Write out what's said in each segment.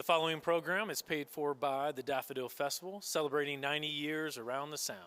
following program is paid for by the Daffodil Festival, celebrating 90 years around the Sound.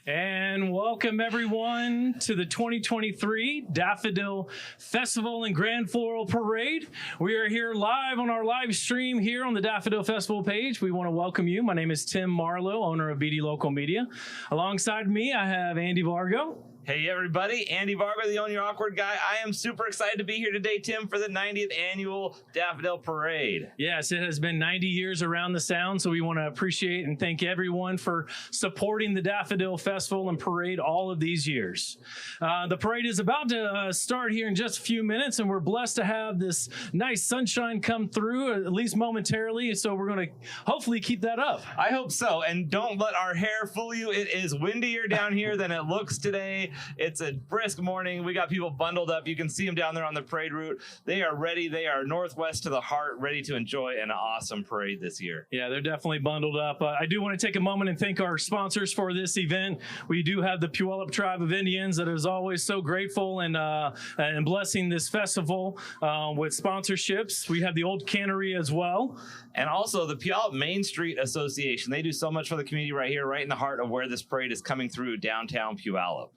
And welcome everyone to the 2023 Daffodil Festival and Grand Floral Parade. We are here live on our live stream here on the Daffodil Festival page. We want to welcome you. My name is Tim Marlowe, owner of BD Local Media. Alongside me, I have Andy Vargo. Hey everybody, Andy Vargo, the Own Your Awkward guy. I am super excited to be here today, Tim, for the 90th annual Daffodil Parade. Yes, it has been 90 years around the Sound, so we want to appreciate and thank everyone for supporting the Daffodil Festival and Parade all of these years. The parade is about to start here in just a few minutes, and we're blessed to have this nice sunshine come through, at least momentarily, so we're going to hopefully keep that up. I hope so, and don't let our hair fool you. It is windier down here than it looks today. It's a brisk morning. We got people bundled up. You can see them down there on the parade route. They are ready. They are northwest to the heart, ready to enjoy an awesome parade this year. Yeah, they're definitely bundled up. I do want to take a moment and thank our sponsors for this event. We do have the Puyallup Tribe of Indians that is always so grateful and blessing this festival with sponsorships. We have the old Cannery as well. And also the Puyallup Mainstreet Association. They do so much for the community right here, right in the heart of where this parade is coming through, downtown Puyallup.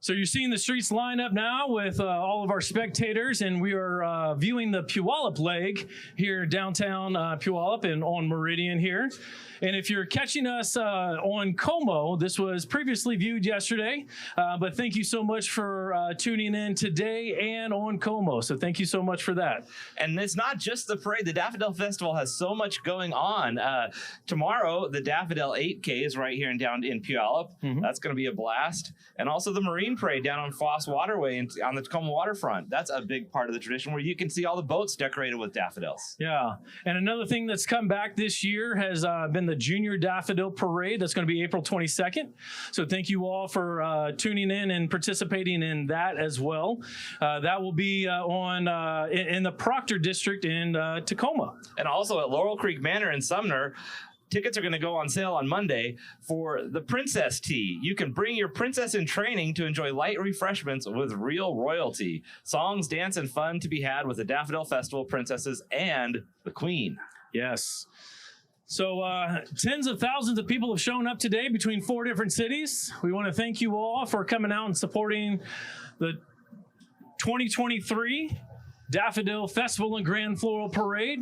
So you're seeing the streets line up now with all of our spectators, and we are viewing the Puyallup leg here downtown Puyallup and on Meridian here. And if you're catching us on Como, this was previously viewed yesterday, but thank you so much for tuning in today and on Como. So thank you so much for that. And it's not just the parade. The Daffodil Festival has so much going on. Tomorrow, the Daffodil 8K is right here down in Puyallup. Mm-hmm. That's going to be a blast. And also the Marine Parade down on Foss Waterway and on the Tacoma waterfront. That's a big part of the tradition where you can see all the boats decorated with daffodils. Yeah. And another thing that's come back this year has been the Junior Daffodil Parade. That's going to be April 22nd. So thank you all for tuning in and participating in that as well. That will be in the Proctor District in Tacoma. And also at Laurel Creek Manor in Sumner. Tickets are going to go on sale on Monday for the Princess Tea. You can bring your princess in training to enjoy light refreshments with real royalty. Songs, dance, and fun to be had with the Daffodil Festival princesses and the Queen. Yes. So tens of thousands of people have shown up today between 4 different cities. We want to thank you all for coming out and supporting the 2023 Daffodil Festival and Grand Floral Parade.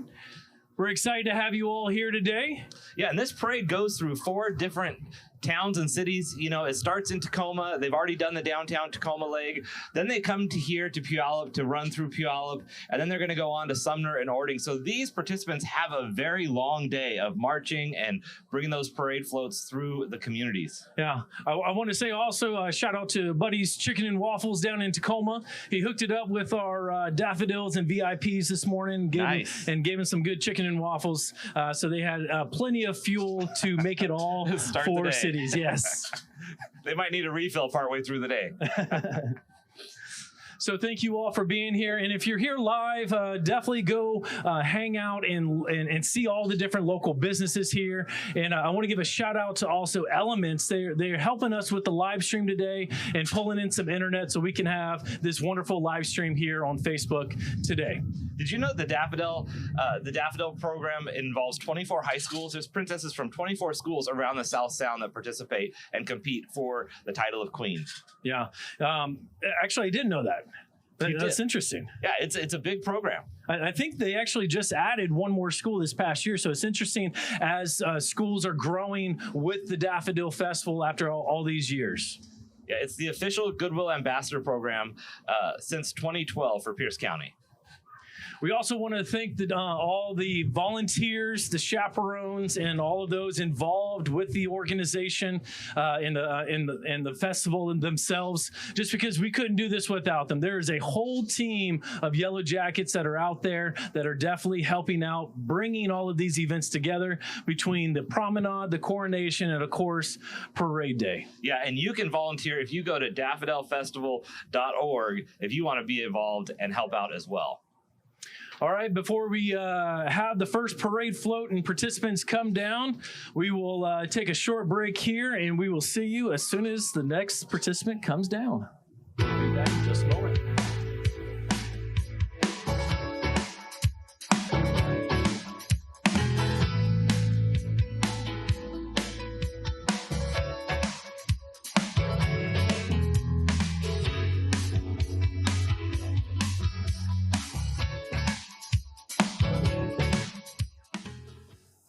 We're excited to have you all here today. Yeah, and this parade goes through 4 different towns and cities. You know, it starts in Tacoma. They've already done the downtown Tacoma leg. Then they come to here to Puyallup to run through Puyallup, and then they're going to go on to Sumner and Ording. So these participants have a very long day of marching and bringing those parade floats through the communities. Yeah, I want to say also shout out to Buddy's Chicken and Waffles down in Tacoma. He hooked it up with our daffodils and VIPs this morning, gave him some good chicken and waffles. So they had plenty of fuel to make it all 4 cities. Yes. They might need a refill partway through the day. So thank you all for being here. And if you're here live, definitely go hang out and see all the different local businesses here. And I want to give a shout out to also Elements. They're helping us with the live stream today and pulling in some internet so we can have this wonderful live stream here on Facebook today. Did you know the Daffodil program involves 24 high schools? There's princesses from 24 schools around the South Sound that participate and compete for the title of Queen. Yeah. Actually, I didn't know that. That's interesting. Yeah, it's a big program. I think they actually just added one more school this past year. So it's interesting as schools are growing with the Daffodil Festival after all these years. Yeah, it's the official Goodwill Ambassador program since 2012 for Pierce County. We also want to thank all the volunteers, the chaperones, and all of those involved with the organization in the festival themselves, just because we couldn't do this without them. There is a whole team of Yellow Jackets that are out there that are definitely helping out, bringing all of these events together between the promenade, the coronation, and of course, Parade Day. Yeah, and you can volunteer if you go to daffodilfestival.org if you want to be involved and help out as well. All right, before we have the first parade float and participants come down, we will take a short break here, and we will see you as soon as the next participant comes down. We'll be back in just a moment.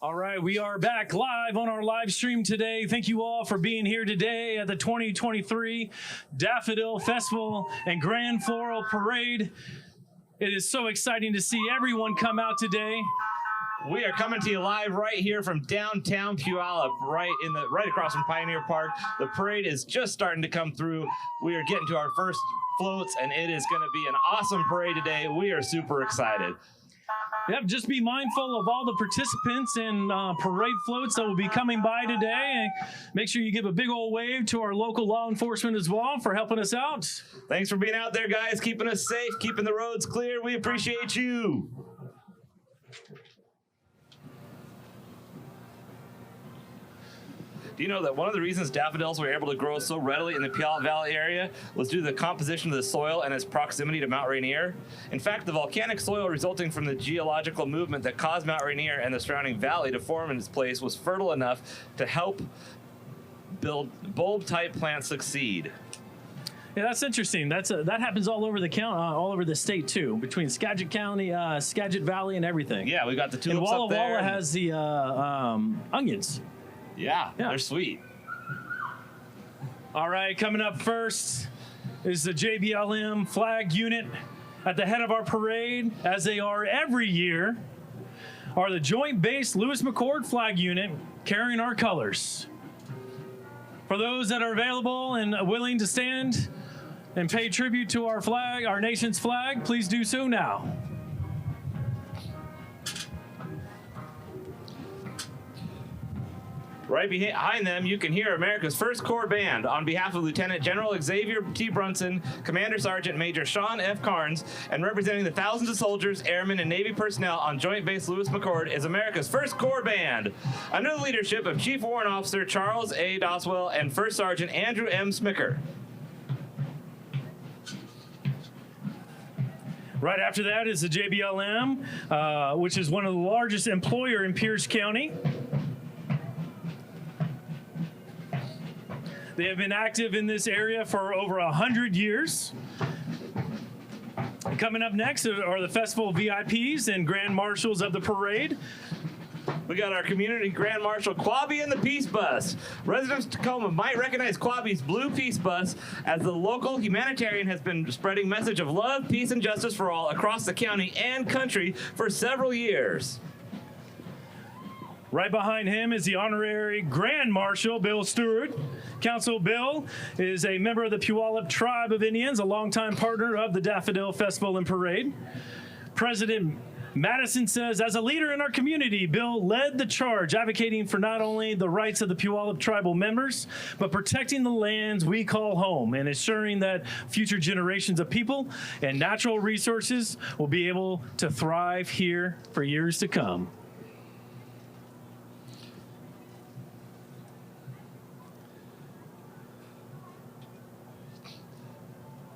All right, we are back live on our live stream today. Thank you all for being here today at the 2023 Daffodil Festival and Grand Floral Parade. It is so exciting to see everyone come out today. We are coming to you live right here from downtown Puyallup, right across from Pioneer Park. The parade is just starting to come through. We are getting to our first floats, and it is going to be an awesome parade today. We are super excited. Yep, just be mindful of all the participants and parade floats that will be coming by today. And make sure you give a big old wave to our local law enforcement as well for helping us out. Thanks for being out there, guys, keeping us safe, keeping the roads clear. We appreciate you. Do you know that one of the reasons daffodils were able to grow so readily in the Puyallup Valley area was due to the composition of the soil and its proximity to Mount Rainier? In fact, the volcanic soil resulting from the geological movement that caused Mount Rainier and the surrounding valley to form in its place was fertile enough to help build bulb-type plants succeed. Yeah, that's interesting. That happens all over the county, all over the state too, between Skagit County, Skagit Valley, and everything. Yeah, we got the tulips and up there. Walla Walla has the onions. Yeah, they're sweet. All right, coming up first is the JBLM flag unit. At the head of our parade, as they are every year, are the Joint Base Lewis McChord flag unit carrying our colors. For those that are available and willing to stand and pay tribute to our flag, our nation's flag, please do so now. Right behind them, you can hear America's First Corps Band on behalf of Lieutenant General Xavier T. Brunson, Commander Sergeant Major Sean F. Carnes, and representing the thousands of soldiers, airmen, and Navy personnel on Joint Base Lewis McChord is America's First Corps Band. Under the leadership of Chief Warrant Officer Charles A. Doswell and First Sergeant Andrew M. Smicker. Right after that is the JBLM, which is one of the largest employer in Pierce County. They have been active in this area for over 100 years. And coming up next are the festival VIPs and Grand Marshals of the parade. We got our community Grand Marshal Quabi and the Peace Bus. Residents of Tacoma might recognize Quabi's blue Peace Bus as the local humanitarian has been spreading message of love, peace, and justice for all across the county and country for several years. Right behind him is the honorary Grand Marshal, Bill Stewart. Council Bill is a member of the Puyallup Tribe of Indians, a longtime partner of the Daffodil Festival and Parade. President Madison says, as a leader in our community, Bill led the charge, advocating for not only the rights of the Puyallup tribal members, but protecting the lands we call home and ensuring that future generations of people and natural resources will be able to thrive here for years to come.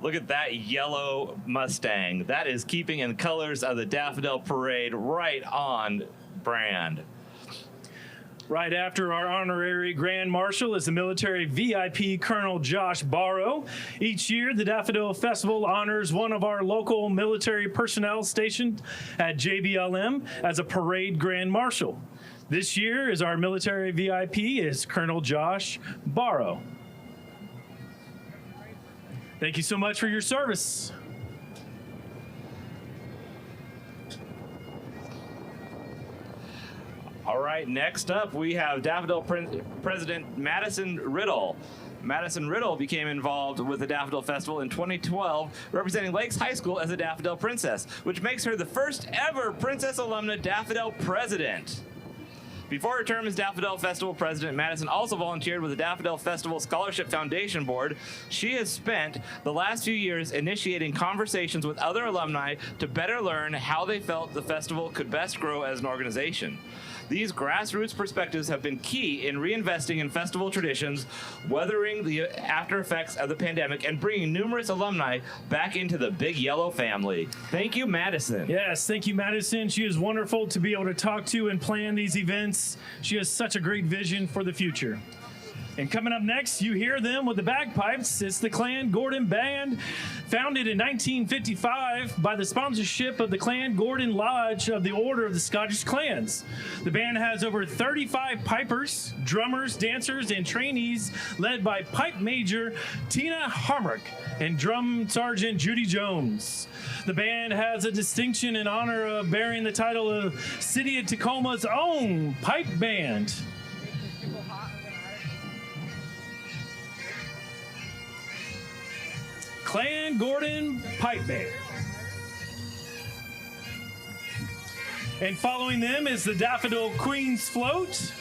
Look at that yellow Mustang. That is keeping in colors of the Daffodil Parade right on brand. Right after our honorary Grand Marshal is the military VIP Colonel Josh Barrow. Each year, the Daffodil Festival honors one of our local military personnel stationed at JBLM as a parade Grand Marshal. This year is our military VIP is Colonel Josh Barrow. Thank you so much for your service. right, next up we have Daffodil President Madison Riddle. Madison Riddle became involved with the Daffodil Festival in 2012, representing Lakes High School as a Daffodil Princess, which makes her the first ever Princess alumna Daffodil President. Before her term as Daffodil Festival President, Madison also volunteered with the Daffodil Festival Scholarship Foundation Board. She has spent the last few years initiating conversations with other alumni to better learn how they felt the festival could best grow as an organization. These grassroots perspectives have been key in reinvesting in festival traditions, weathering the after effects of the pandemic, and bringing numerous alumni back into the Big Yellow family. Thank you, Madison. Yes, thank you, Madison. She is wonderful to be able to talk to and plan these events. She has such a great vision for the future. And coming up next, you hear them with the bagpipes. It's the Clan Gordon Band, founded in 1955 by the sponsorship of the Clan Gordon Lodge of the Order of the Scottish Clans. The band has over 35 pipers, drummers, dancers, and trainees, led by Pipe Major Tina Harmrick and Drum Sergeant Judy Jones. The band has a distinction in honor of bearing the title of City of Tacoma's own pipe band. Clan Gordon Pipe Band. And following them is the Daffodil Queen's Float.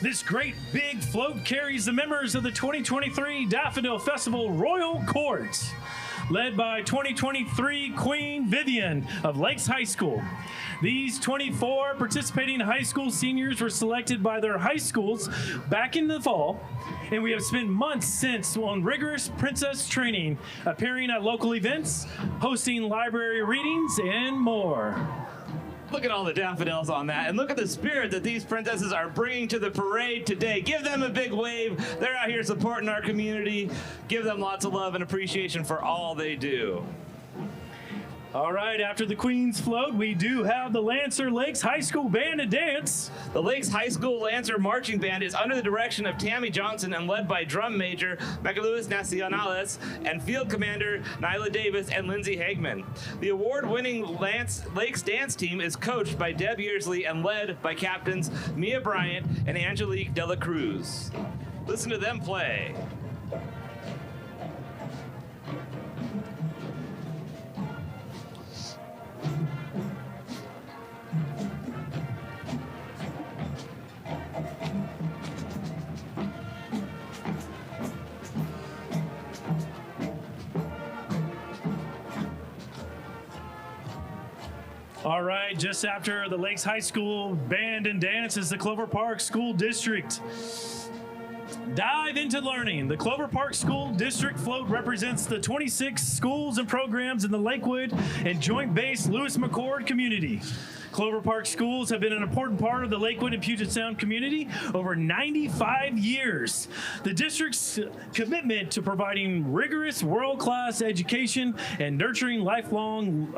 This great big float carries the members of the 2023 Daffodil Festival Royal Court, led by 2023 Queen Vivian of Lakes High School. These 24 participating high school seniors were selected by their high schools back in the fall, and we have spent months since on rigorous princess training, appearing at local events, hosting library readings, and more. Look at all the daffodils on that, and look at the spirit that these princesses are bringing to the parade today. Give them a big wave. They're out here supporting our community. Give them lots of love and appreciation for all they do. All right, after the Queen's Float, we do have the Lancer Lakes High School Band and Dance. The Lakes High School Lancer Marching Band is under the direction of Tammy Johnson and led by Drum Major Macaluis Nacionales and Field Commander Nyla Davis and Lindsay Hagman. The award-winning Lakes Dance Team is coached by Deb Yearsley and led by Captains Mia Bryant and Angelique Dela Cruz. Listen to them play. All right, just after the Lakes High School Band and Dance is the Clover Park School District. Dive into learning. The Clover Park School District Float represents the 26 schools and programs in the Lakewood and Joint Base Lewis McChord community. Clover Park schools have been an important part of the Lakewood and Puget Sound community over 95 years. The district's commitment to providing rigorous world-class education and nurturing lifelong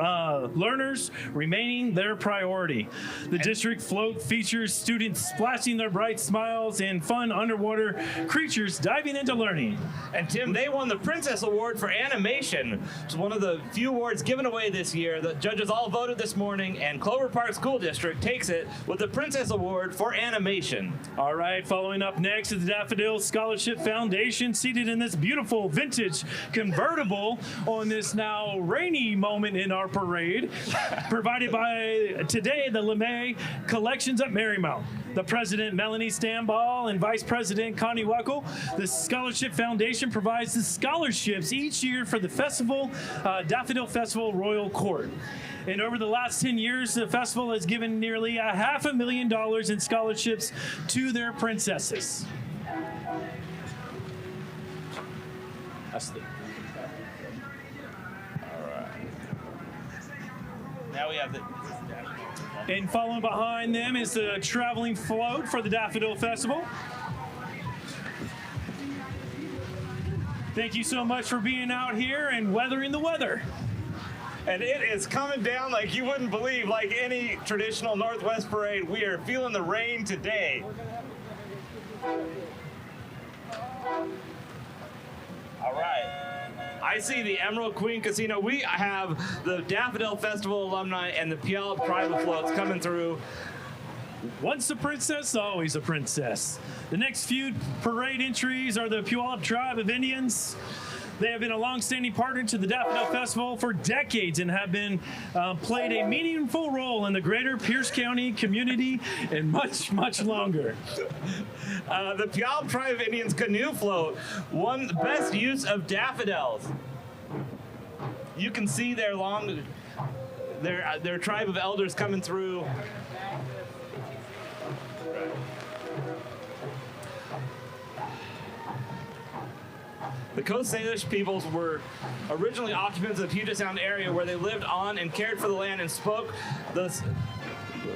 learners remaining their priority. The district float features students splashing their bright smiles and fun underwater creatures diving into learning. And Tim, they won the Princess Award for Animation, which is one of the few awards given away this year. The judges all voted this morning, and Clover Park School District takes it with the Princess Award for Animation. All right, following up next is the Daffodil Scholarship Foundation, seated in this beautiful vintage convertible on this now rainy moment in our parade, provided by today the LeMay Collections at Marymount. The President, Melanie Stamball, and Vice President, Connie Weckel. The Scholarship Foundation provides the scholarships each year for the festival, Daffodil Festival Royal Court. And over the last 10 years, the festival has given nearly $500,000 in scholarships to their princesses. That's the... All right. Now we have the... And following behind them is the traveling float for the Daffodil Festival. Thank you so much for being out here and weathering the weather. And it is coming down like you wouldn't believe, like any traditional Northwest parade. We are feeling the rain today. All right. I see the Emerald Queen Casino. We have the Daffodil Festival alumni and the Puyallup Private Floats coming through. Once a princess, always a princess. The next few parade entries are the Puyallup Tribe of Indians. They have been a long-standing partner to the Daffodil Festival for decades and have been played a meaningful role in the greater Pierce County community and much, much longer. The Puyallup Tribe of Indians canoe float won the best use of daffodils. You can see their tribe of elders coming through. The Coast Salish peoples were originally occupants of the Puget Sound area where they lived on and cared for the land and spoke the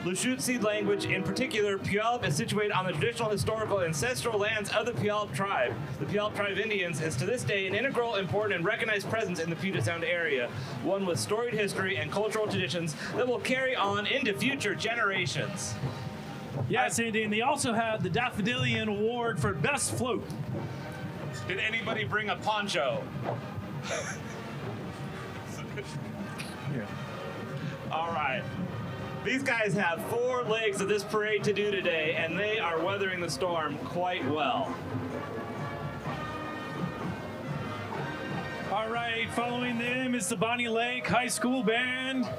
Lushootseed language. In particular, Puyallup is situated on the traditional, historical, ancestral lands of the Puyallup tribe. The Puyallup tribe of Indians is to this day an integral, important, and recognized presence in the Puget Sound area, one with storied history and cultural traditions that will carry on into future generations. Yes, Andy, and they also have the Daffodilian Award for Best Float. Did anybody bring a poncho? Yeah. All right. These guys have 4 legs of this parade to do today, and they are weathering the storm quite well. All right, following them is the Bonnie Lake High School Band.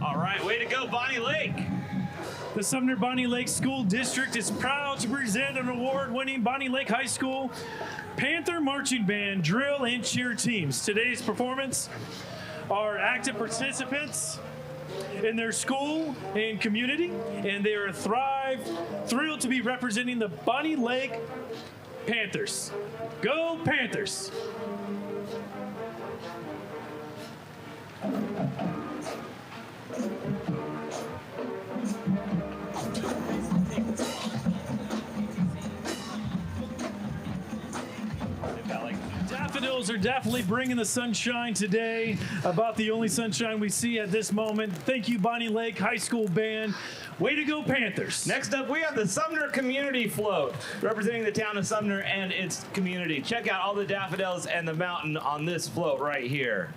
All right, way to go, Bonnie Lake. The Sumner Bonnie Lake School District is proud to present an award-winning Bonnie Lake High School Panther Marching Band drill and cheer teams. Today's performance are active participants in their school and community, and they are thrilled to be representing the Bonnie Lake Panthers. Go Panthers! Daffodils are definitely bringing the sunshine today, about the only sunshine we see at this moment. Thank you, Bonnie Lake High School Band. Way to go, Panthers. Next up, we have the Sumner Community Float, representing the town of Sumner and its community. Check out all the daffodils and the mountain on this float right here.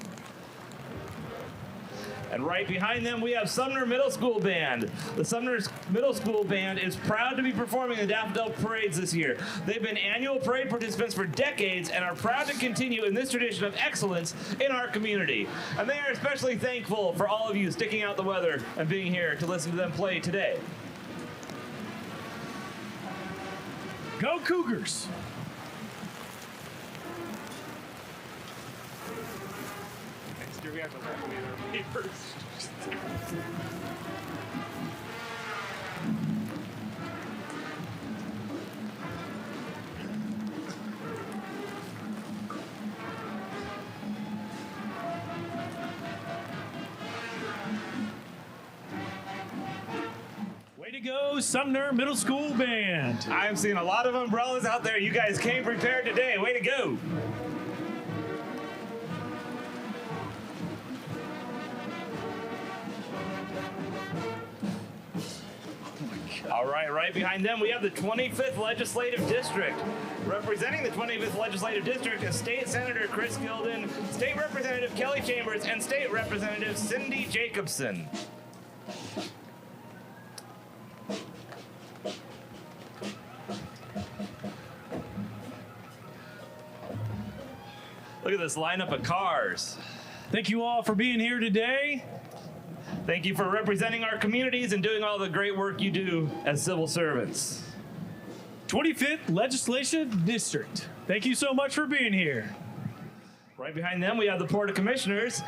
And right behind them, we have Sumner Middle School Band. The Sumner Middle School Band is proud to be performing the Daffodil Parades this year. They've been annual parade participants for decades and are proud to continue in this tradition of excellence in our community. And they are especially thankful for all of you sticking out the weather and being here to listen to them play today. Go Cougars! We have to read our papers. Way to go, Sumner Middle School Band. I'm seeing a lot of umbrellas out there. You guys came prepared today. Way to go. All right, right behind them, we have the 25th Legislative District. Representing the 25th Legislative District is State Senator Chris Gilden, State Representative Kelly Chambers, and State Representative Cindy Jacobson. Look at this lineup of cars. Thank you all for being here today. Thank you for representing our communities and doing all the great work you do as civil servants. 25th Legislative District. Thank you so much for being here. Right behind them, we have the Port of Commissioners.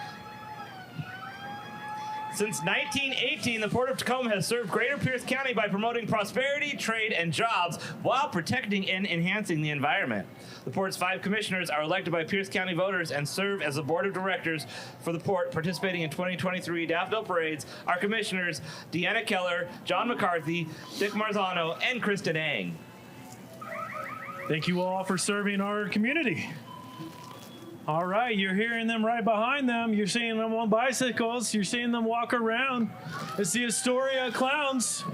Since 1918, the Port of Tacoma has served Greater Pierce County by promoting prosperity, trade, and jobs while protecting and enhancing the environment. The Port's 5 commissioners are elected by Pierce County voters and serve as the board of directors for the Port, participating in 2023 Daffodil Parades. Our commissioners, Deanna Keller, John McCarthy, Dick Marzano, and Kristen Ang. Thank you all for serving our community. All right, you're hearing them right behind them. You're seeing them on bicycles. You're seeing them walk around. It's the Astoria Clowns.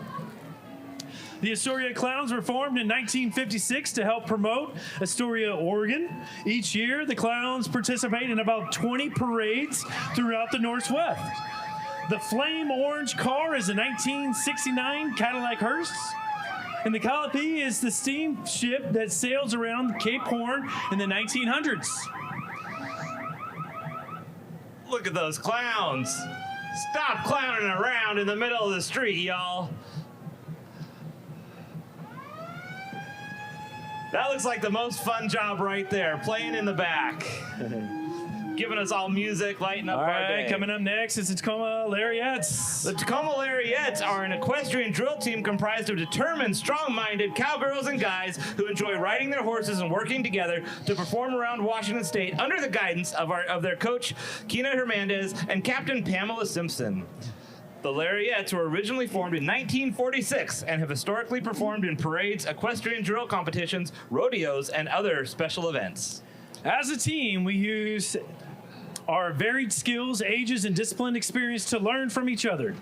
The Astoria Clowns were formed in 1956 to help promote Astoria, Oregon. Each year, the Clowns participate in about 20 parades throughout the Northwest. The flame orange car is a 1969 Cadillac hearse. And the Calliope is the steamship that sails around Cape Horn in the 1900s. Look at those clowns. Stop clowning around in the middle of the street, y'all. That looks like the most fun job right there, playing in the back. Giving us all music, lighting up all our right, day. coming up next is the Tacoma Lariats. The Tacoma Lariats are an equestrian drill team comprised of determined, strong-minded cowgirls and guys who enjoy riding their horses and working together to perform around Washington State under the guidance of their coach, Kina Hernandez, and Captain Pamela Simpson. The Lariats were originally formed in 1946 and have historically performed in parades, equestrian drill competitions, rodeos, and other special events. As a team, we use our varied skills, ages, and disciplined experience to learn from each other,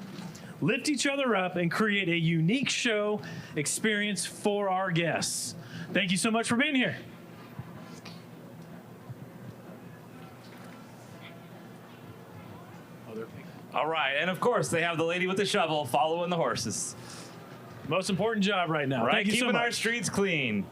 lift each other up, and create a unique show experience for our guests. Thank you so much for being here. All right, and of course, they have the lady with the shovel following the horses. Most important job right now. Right, Thank you so keeping much. our streets clean.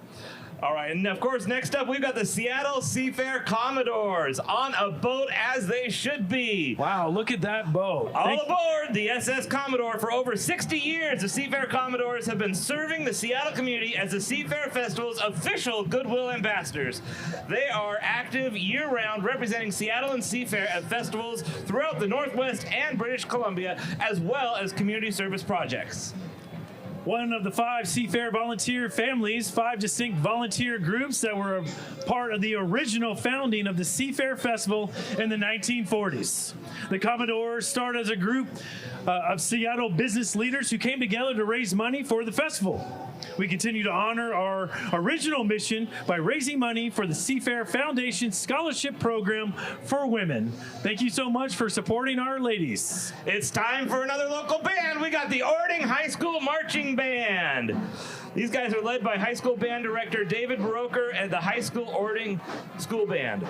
All right, and of course, next up, we've got the Seattle Seafair Commodores on a boat as they should be. Wow, look at that boat. All aboard the SS Commodore. For over 60 years, the Seafair Commodores have been serving the Seattle community as the Seafair Festival's official goodwill ambassadors. They are active year-round, representing Seattle and Seafair at festivals throughout the Northwest and British Columbia, as well as community service projects. One of the 5 Seafair volunteer families, 5 distinct volunteer groups that were a part of the original founding of the Seafair Festival in the 1940s. The Commodores started as a group of Seattle business leaders who came together to raise money for the festival. We continue to honor our original mission by raising money for the Seafair Foundation Scholarship Program for Women. Thank you so much for supporting our ladies. It's time for another local band. We got the Ording High School Marching Band. These guys are led by high school band director David Baroker and the High School Ording School Band.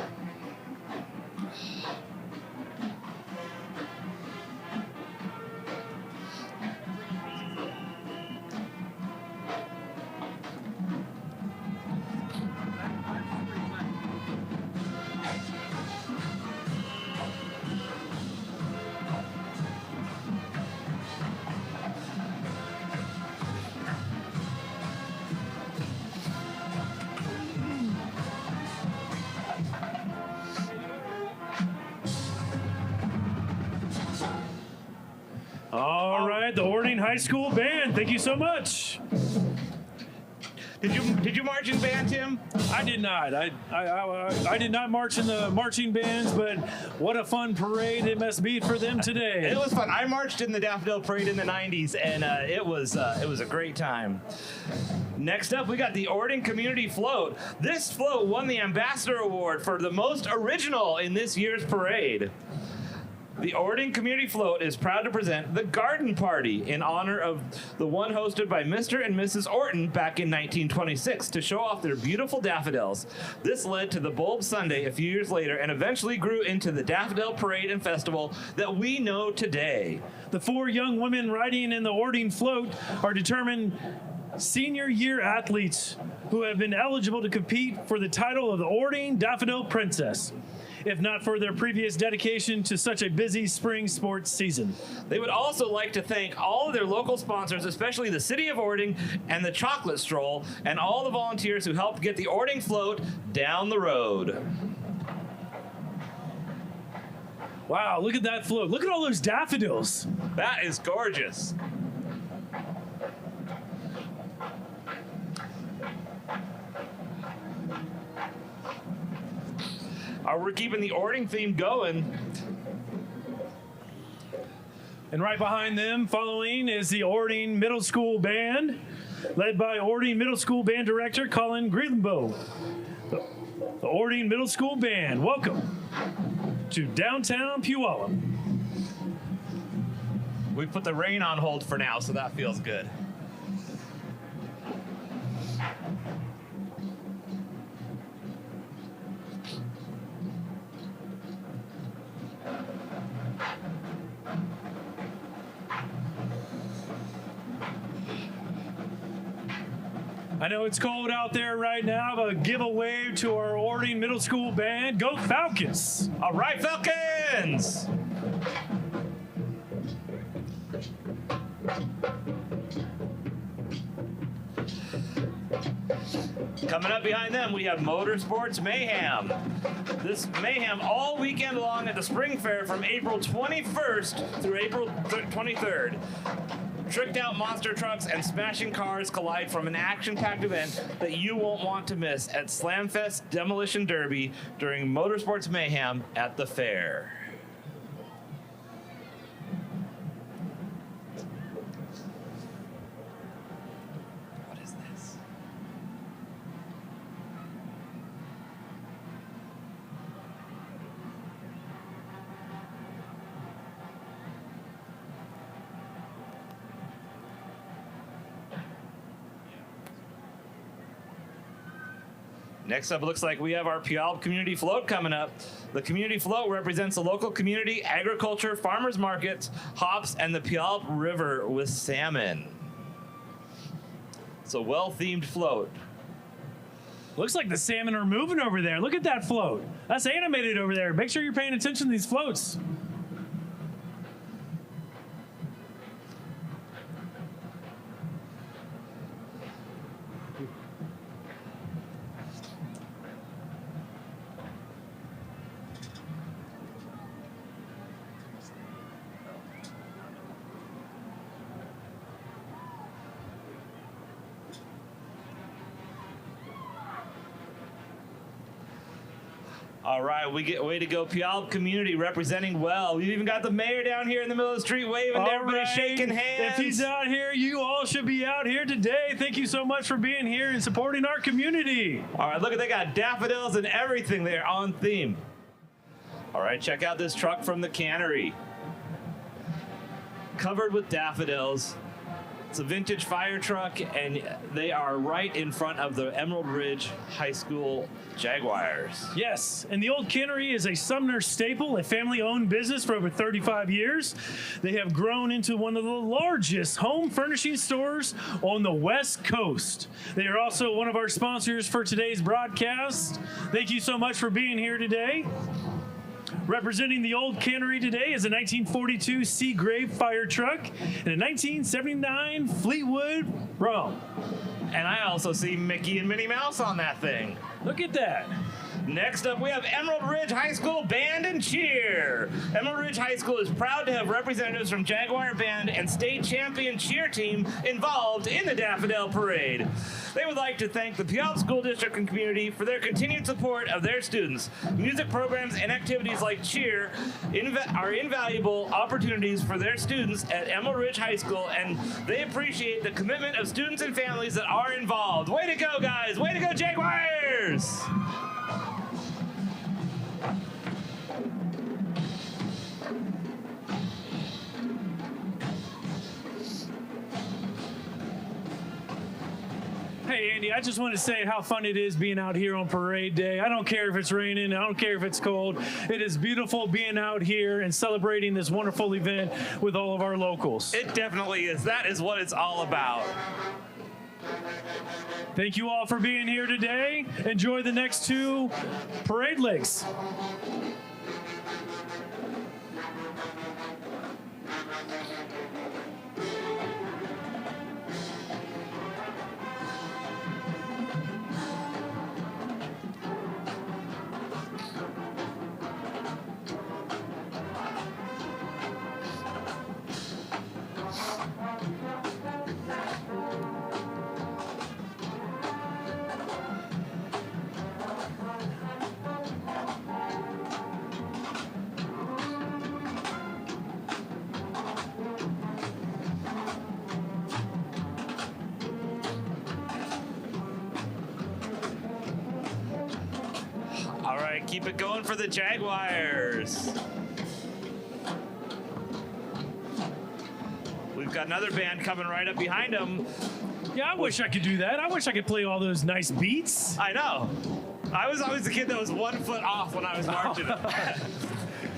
All right, the Ording High School Band. Thank you so much. Did you march in band, Tim? I did not. I did not march in the marching bands, but what a fun parade it must be for them today. It was fun. I marched in the Daffodil Parade in the 90s, and it was a great time. Next up, we got the Ording Community Float. This float won the Ambassador Award for the most original in this year's parade. The Ording Community Float is proud to present the Garden Party in honor of the one hosted by Mr. and Mrs. Orton back in 1926 to show off their beautiful daffodils. This led to the Bulb Sunday a few years later and eventually grew into the Daffodil Parade and Festival that we know today. The 4 young women riding in the Ording Float are determined senior year athletes who have been eligible to compete for the title of the Ording Daffodil Princess, if not for their previous dedication to such a busy spring sports season. They would also like to thank all of their local sponsors, especially the City of Ording and the Chocolate Stroll, and all the volunteers who helped get the Ording Float down the road. Wow, look at that float. Look at all those daffodils. That is gorgeous. We're keeping the Ording theme going. And right behind them, following, is the Ording Middle School Band, led by Ording Middle School Band Director Colin Greenbow. The Ording Middle School Band, welcome to downtown Puyallup. We put the rain on hold for now, so that feels good. I know it's cold out there right now, but give a wave to our Ording Middle School band. Go Falcons! All right, Falcons! Coming up behind them, we have Motorsports Mayhem. This mayhem all weekend long at the Spring Fair from April 21st through April 23rd. Tricked out monster trucks and smashing cars collide from an action-packed event that you won't want to miss at Slamfest Demolition Derby during Motorsports Mayhem at the fair. What is this? Next up, it looks like we have our Puyallup Community Float coming up. The Community Float represents the local community, agriculture, farmers markets, hops, and the Puyallup River with salmon. It's a well-themed float. Looks like the salmon are moving over there. Look at that float. That's animated over there. Make sure you're paying attention to these floats. All right, we get way to go, Puyallup community representing well. We've even got the mayor down here in the middle of the street waving to everybody, shaking hands. If he's out here, you all should be out here today. Thank you so much for being here and supporting our community. All right, look at they got daffodils and everything there on theme. All right, check out this truck from the Cannery. Covered with daffodils. It's a vintage fire truck, and they are right in front of the Emerald Ridge High School Jaguars. Yes, and the old Cannery is a Sumner staple, a family-owned business for over 35 years. They have grown into one of the largest home furnishing stores on the West Coast. They are also one of our sponsors for today's broadcast. Thank you so much for being here today. Representing the old Cannery today is a 1942 Seagrave fire truck and a 1979 Fleetwood Brougham. And I also see Mickey and Minnie Mouse on that thing. Look at that. Next up, we have Emerald Ridge High School Band and Cheer. Emerald Ridge High School is proud to have representatives from Jaguar Band and state champion cheer team involved in the Daffodil Parade. They would like to thank the Puyallup School District and community for their continued support of their students. Music programs and activities like cheer are invaluable opportunities for their students at Emerald Ridge High School, and they appreciate the commitment of students and families that are involved. Way to go, guys! Way to go, Jaguars! Hey, Andy, I just want to say how fun it is being out here on parade day. I don't care if it's raining. I don't care if it's cold. It is beautiful being out here and celebrating this wonderful event with all of our locals. It definitely is. That is what it's all about. Thank you all for being here today. Enjoy the next two parade legs. All right, keep it going for the Jaguars. We've got another band coming right up behind them. Yeah, I wish I could do that. I wish I could play all those nice beats. I know. I was always the kid that was 1 foot off when I was marching.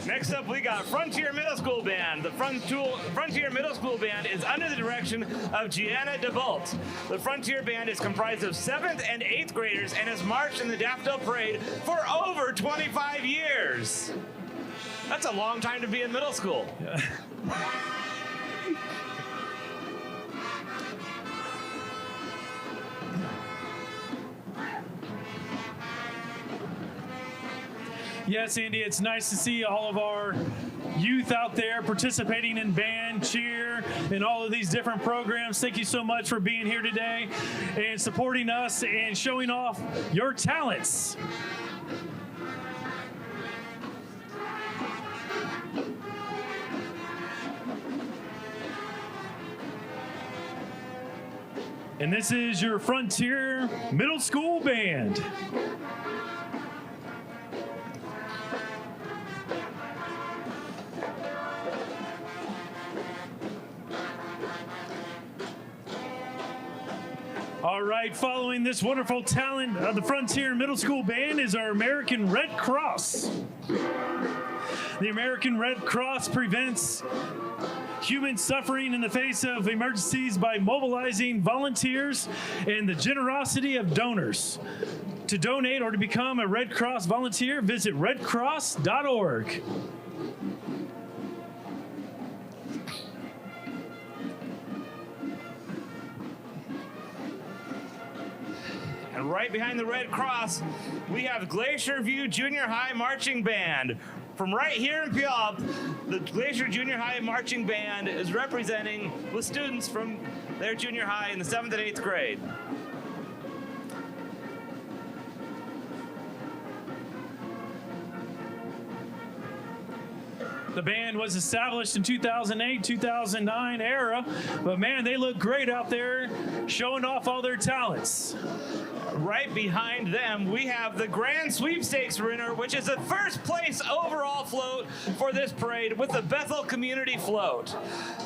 Next up, we got Frontier Middle School Band. The Frontier Middle School Band is under the direction of Gianna DeVault. The Frontier Band is comprised of 7th and 8th graders and has marched in the Daffodil Parade for over 25 years. That's a long time to be in middle school. Yeah. Yes, Andy, it's nice to see all of our youth out there participating in band, cheer, and all of these different programs. Thank you so much for being here today and supporting us and showing off your talents. And this is your Frontier Middle School Band. All right, following this wonderful talent of the Frontier Middle School Band is our American Red Cross. The American Red Cross prevents human suffering in the face of emergencies by mobilizing volunteers and the generosity of donors. To donate or to become a Red Cross volunteer, visit redcross.org. And right behind the Red Cross, we have Glacier View Junior High Marching Band. From right here in Puyallup, the Glacier Junior High Marching Band is representing with students from their junior high in the 7th and 8th grade. The band was established in 2008-2009 era, but man, they look great out there showing off all their talents. Right behind them, we have the Grand Sweepstakes winner, which is the first place overall float for this parade with the Bethel Community Float.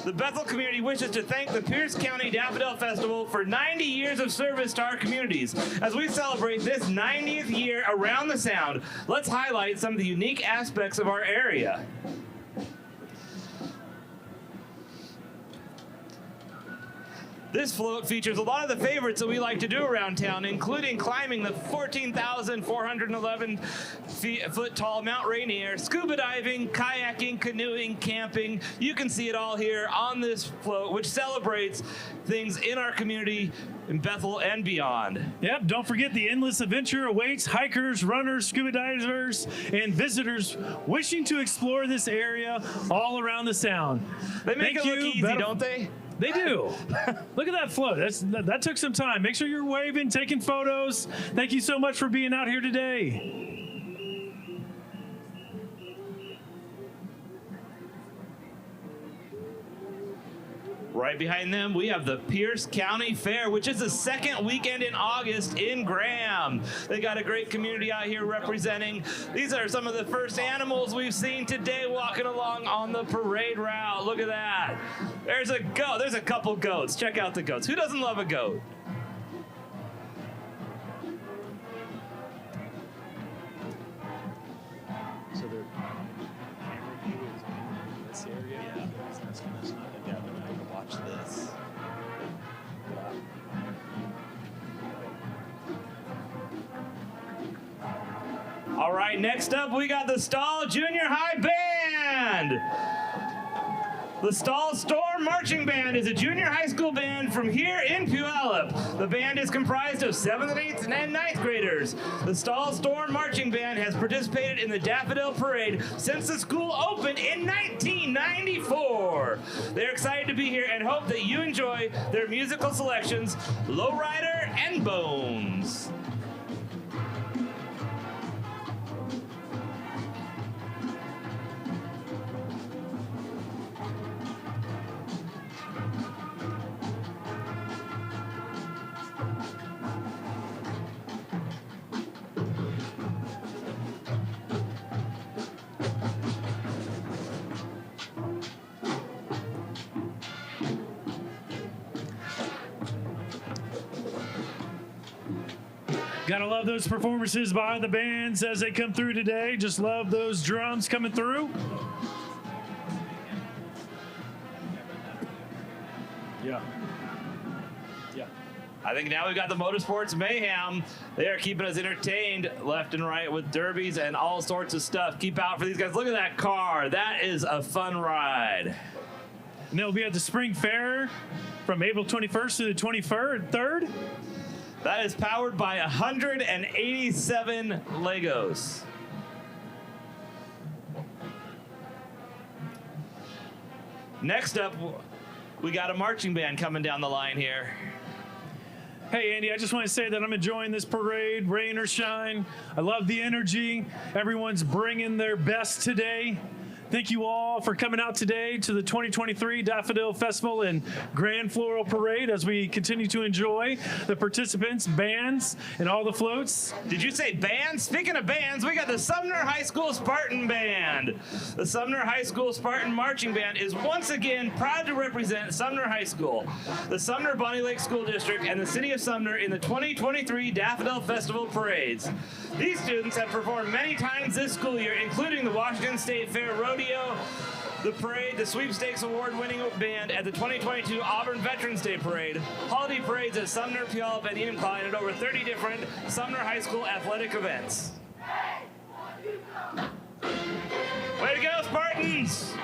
The Bethel community wishes to thank the Pierce County Daffodil Festival for 90 years of service to our communities. As we celebrate this 90th year around the Sound, let's highlight some of the unique aspects of our area. This float features a lot of the favorites that we like to do around town, including climbing the 14,411 foot tall Mount Rainier, scuba diving, kayaking, canoeing, camping. You can see it all here on this float, which celebrates things in our community in Bethel and beyond. Yep, don't forget the endless adventure awaits hikers, runners, scuba divers, and visitors wishing to explore this area all around the Sound. They make it look easy, don't they? They do. Look at that float. That took some time. Make sure you're waving, taking photos. Thank you so much for being out here today. Right behind them, we have the Pierce County Fair, which is the second weekend in August in Graham. They got a great community out here representing. These are some of the first animals we've seen today walking along on the parade route. Look at that. There's a goat. There's a couple goats. Check out the goats. Who doesn't love a goat? So their camera view is in this area. Yeah, that's kind of snug. Yeah, they're going to watch this. All right, next up we got the Stall Junior High Band. The Stall Storm Marching Band is a junior high school band from here in Puyallup. The band is comprised of 7th and 8th and 9th graders. The Stall Storm Marching Band has participated in the Daffodil Parade since the school opened in 1994. They're excited to be here and hope that you enjoy their musical selections, Lowrider and Bones. Gotta love those performances by the bands as they come through today. Just love those drums coming through. Yeah. Yeah. I think now we've got the Motorsports Mayhem. They are keeping us entertained left and right with derbies and all sorts of stuff. Keep out for these guys. Look at that car. That is a fun ride. And they'll be at the Spring Fair from April 21st to the 23rd. That is powered by 187 Legos. Next up, we got a marching band coming down the line here. Hey, Andy, I just want to say that I'm enjoying this parade, rain or shine. I love the energy. Everyone's bringing their best today. Thank you all for coming out today to the 2023 Daffodil Festival and Grand Floral Parade as we continue to enjoy the participants, bands, and all the floats. Did you say bands? Speaking of bands, we got the Sumner High School Spartan Band. The Sumner High School Spartan Marching Band is once again proud to represent Sumner High School, the Sumner Bonnie Lake School District, and the City of Sumner in the 2023 Daffodil Festival Parades. These students have performed many times this school year, including the Washington State Fair Rodeo, the parade, the Sweepstakes Award-winning band at the 2022 Auburn Veterans Day Parade, holiday parades at Sumner, Puyallup, and Enumclaw, and over 30 different Sumner High School athletic events. Way to go, Spartans!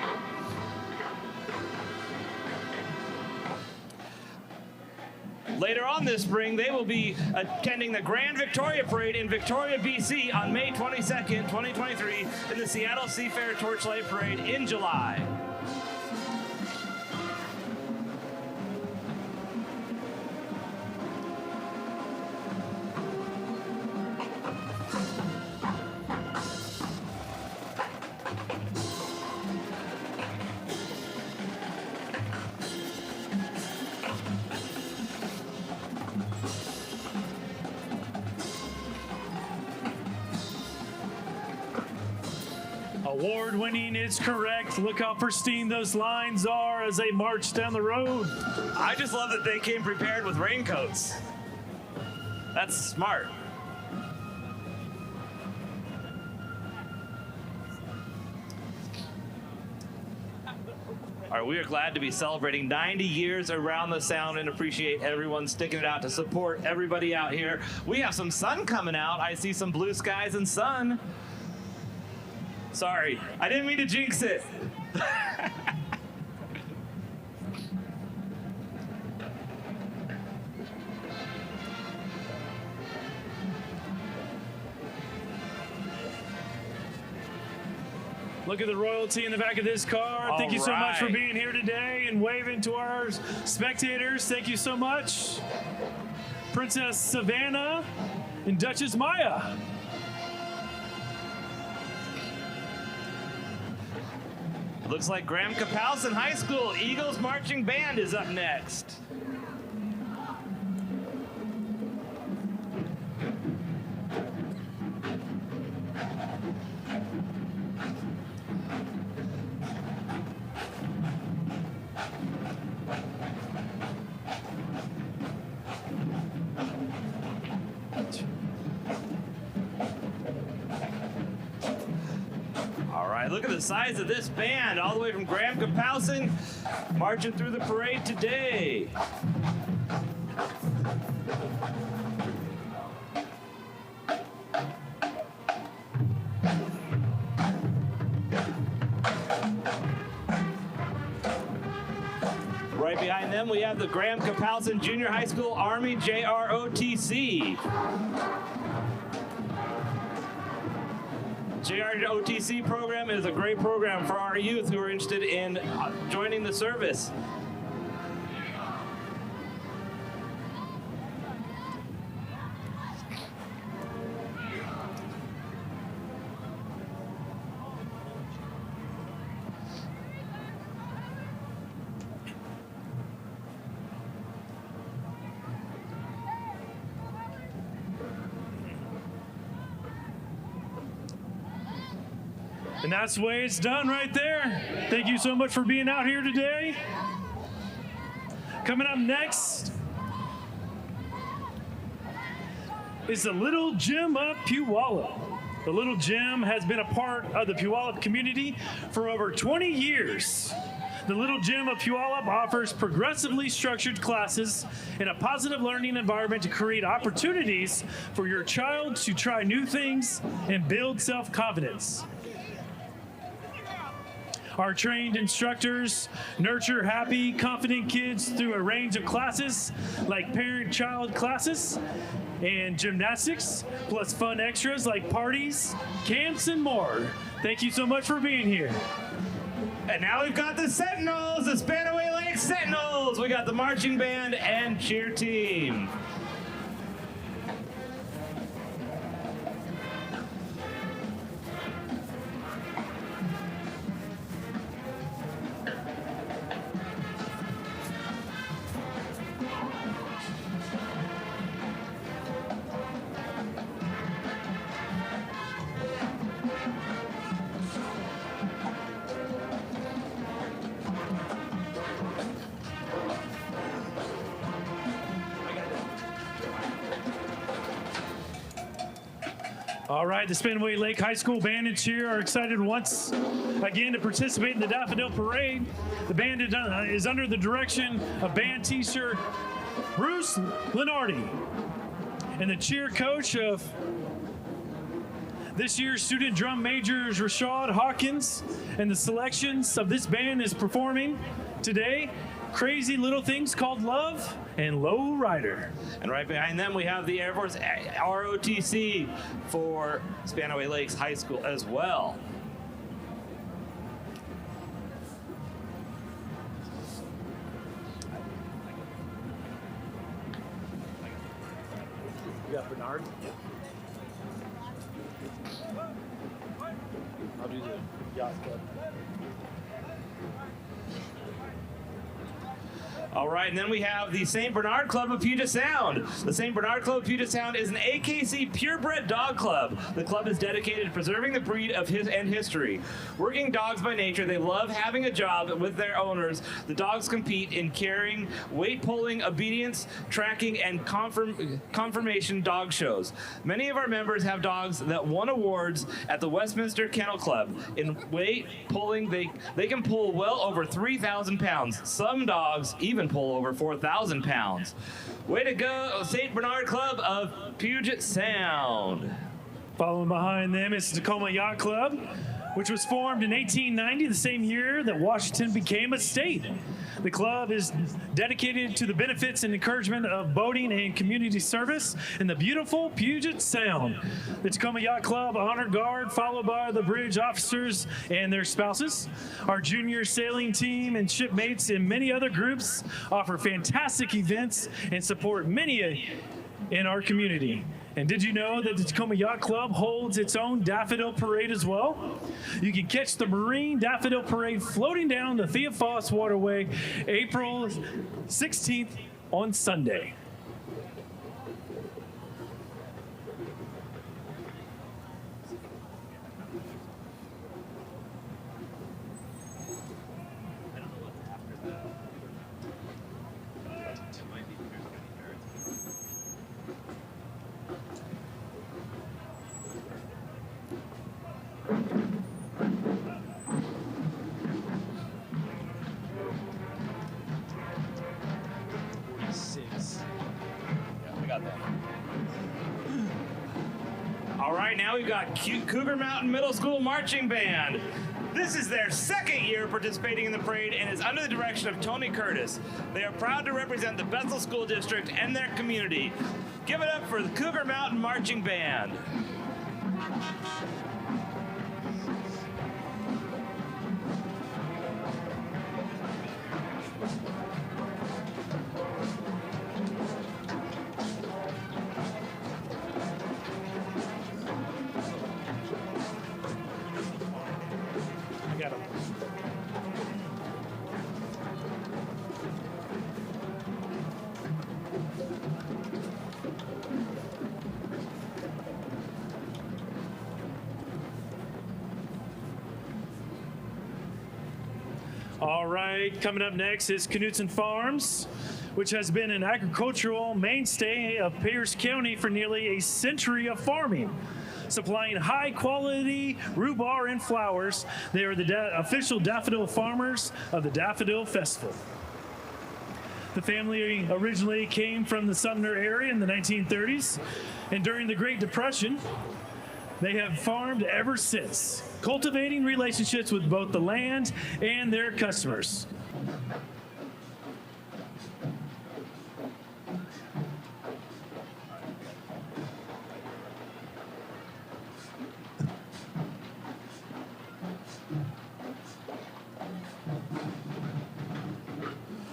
Later on this spring, they will be attending the Grand Victoria Parade in Victoria, BC on May 22nd, 2023, and the Seattle Seafair Torchlight Parade in July. Award-winning is correct. Look how pristine those lines are as they march down the road. I just love that they came prepared with raincoats. That's smart. All right, we are glad to be celebrating 90 years around the sound and appreciate everyone sticking it out to support everybody out here. We have some sun coming out. I see some blue skies and sun. Sorry, I didn't mean to jinx it. Look at the royalty in the back of this car. Thank you so much for being here today and waving to our spectators. Thank you so much. Princess Savannah and Duchess Maya. Looks like Graham Kapowson High School Eagles Marching Band is up next. Look at the size of this band, all the way from Graham Kapowson, marching through the parade today. Right behind them, we have the Graham Kapowson Junior High School Army JROTC. JROTC program is a great program for our youth who are interested in joining the service. And that's the way it's done right there. Thank you so much for being out here today. Coming up next is the Little Gym of Puyallup. The Little Gym has been a part of the Puyallup community for over 20 years. The Little Gym of Puyallup offers progressively structured classes in a positive learning environment to create opportunities for your child to try new things and build self-confidence. Our trained instructors nurture happy, confident kids through a range of classes like parent-child classes and gymnastics, plus fun extras like parties, camps, and more. Thank you so much for being here. And now we've got the Sentinels, the Spanaway Lake Sentinels. We got the marching band and cheer team. All right, the Spanaway Lake High School Band and Cheer are excited once again to participate in the Daffodil Parade. The band is under the direction of band teacher Bruce Lenardi and the cheer coach of this year's student drum majors Rashad Hawkins. And the selections of this band is performing today Crazy Little Things Called Love and Low Rider. And right behind them, we have the Air Force ROTC for Spanaway Lakes High School as well. You got Bernard? I'll do the yacht club. All right, and then we have the St. Bernard Club of Puget Sound. The St. Bernard Club of Puget Sound is an AKC purebred dog club. The club is dedicated to preserving the breed of history. Working dogs by nature, they love having a job with their owners. The dogs compete in caring, weight pulling, obedience, tracking, and confirmation dog shows. Many of our members have dogs that won awards at the Westminster Kennel Club. In weight pulling, they can pull well over 3,000 pounds. Some dogs even pull over 4,000 pounds. Way to go, St. Bernard Club of Puget Sound. Following behind them is Tacoma Yacht Club, which was formed in 1890, the same year that Washington became a state. The club is dedicated to the benefits and encouragement of boating and community service in the beautiful Puget Sound. The Tacoma Yacht Club Honor Guard, followed by the bridge officers and their spouses. Our junior sailing team and shipmates and many other groups offer fantastic events and support many in our community. And did you know that the Tacoma Yacht Club holds its own Daffodil Parade as well? You can catch the Marine Daffodil Parade floating down the Thea Foss Waterway April 16th on Sunday. All right, now we've got Cougar Mountain Middle School Marching Band. This is their second year participating in the parade and is under the direction of Tony Curtis. They are proud to represent the Bethel School District and their community. Give it up for the Cougar Mountain Marching Band. All right, coming up next is Knutson Farms, which has been an agricultural mainstay of Pierce County for nearly a century of farming. Supplying high-quality rhubarb and flowers, they are the official daffodil farmers of the Daffodil Festival. The family originally came from the Sumner area in the 1930s, and during the Great Depression, they have farmed ever since, cultivating relationships with both the land and their customers.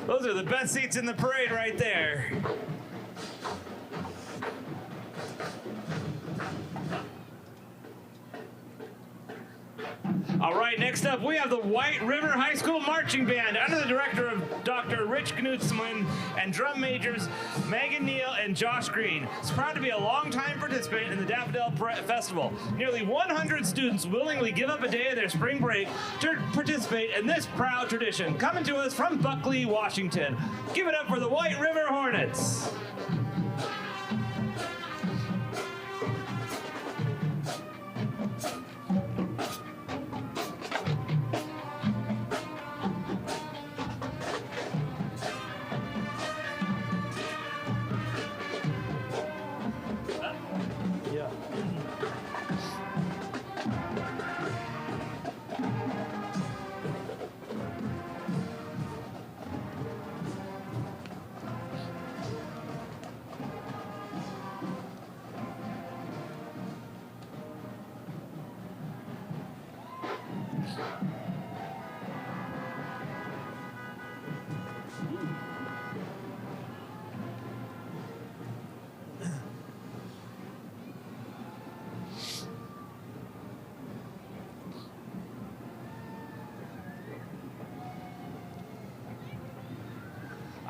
Those are the best seats in the parade right there. All right, next up, we have the White River High School Marching Band under the director of Dr. Rich Knutson and drum majors Megan Neal and Josh Green. It's proud to be a longtime participant in the Daffodil Festival. Nearly 100 students willingly give up a day of their spring break to participate in this proud tradition. Coming to us from Buckley, Washington. Give it up for the White River Hornets.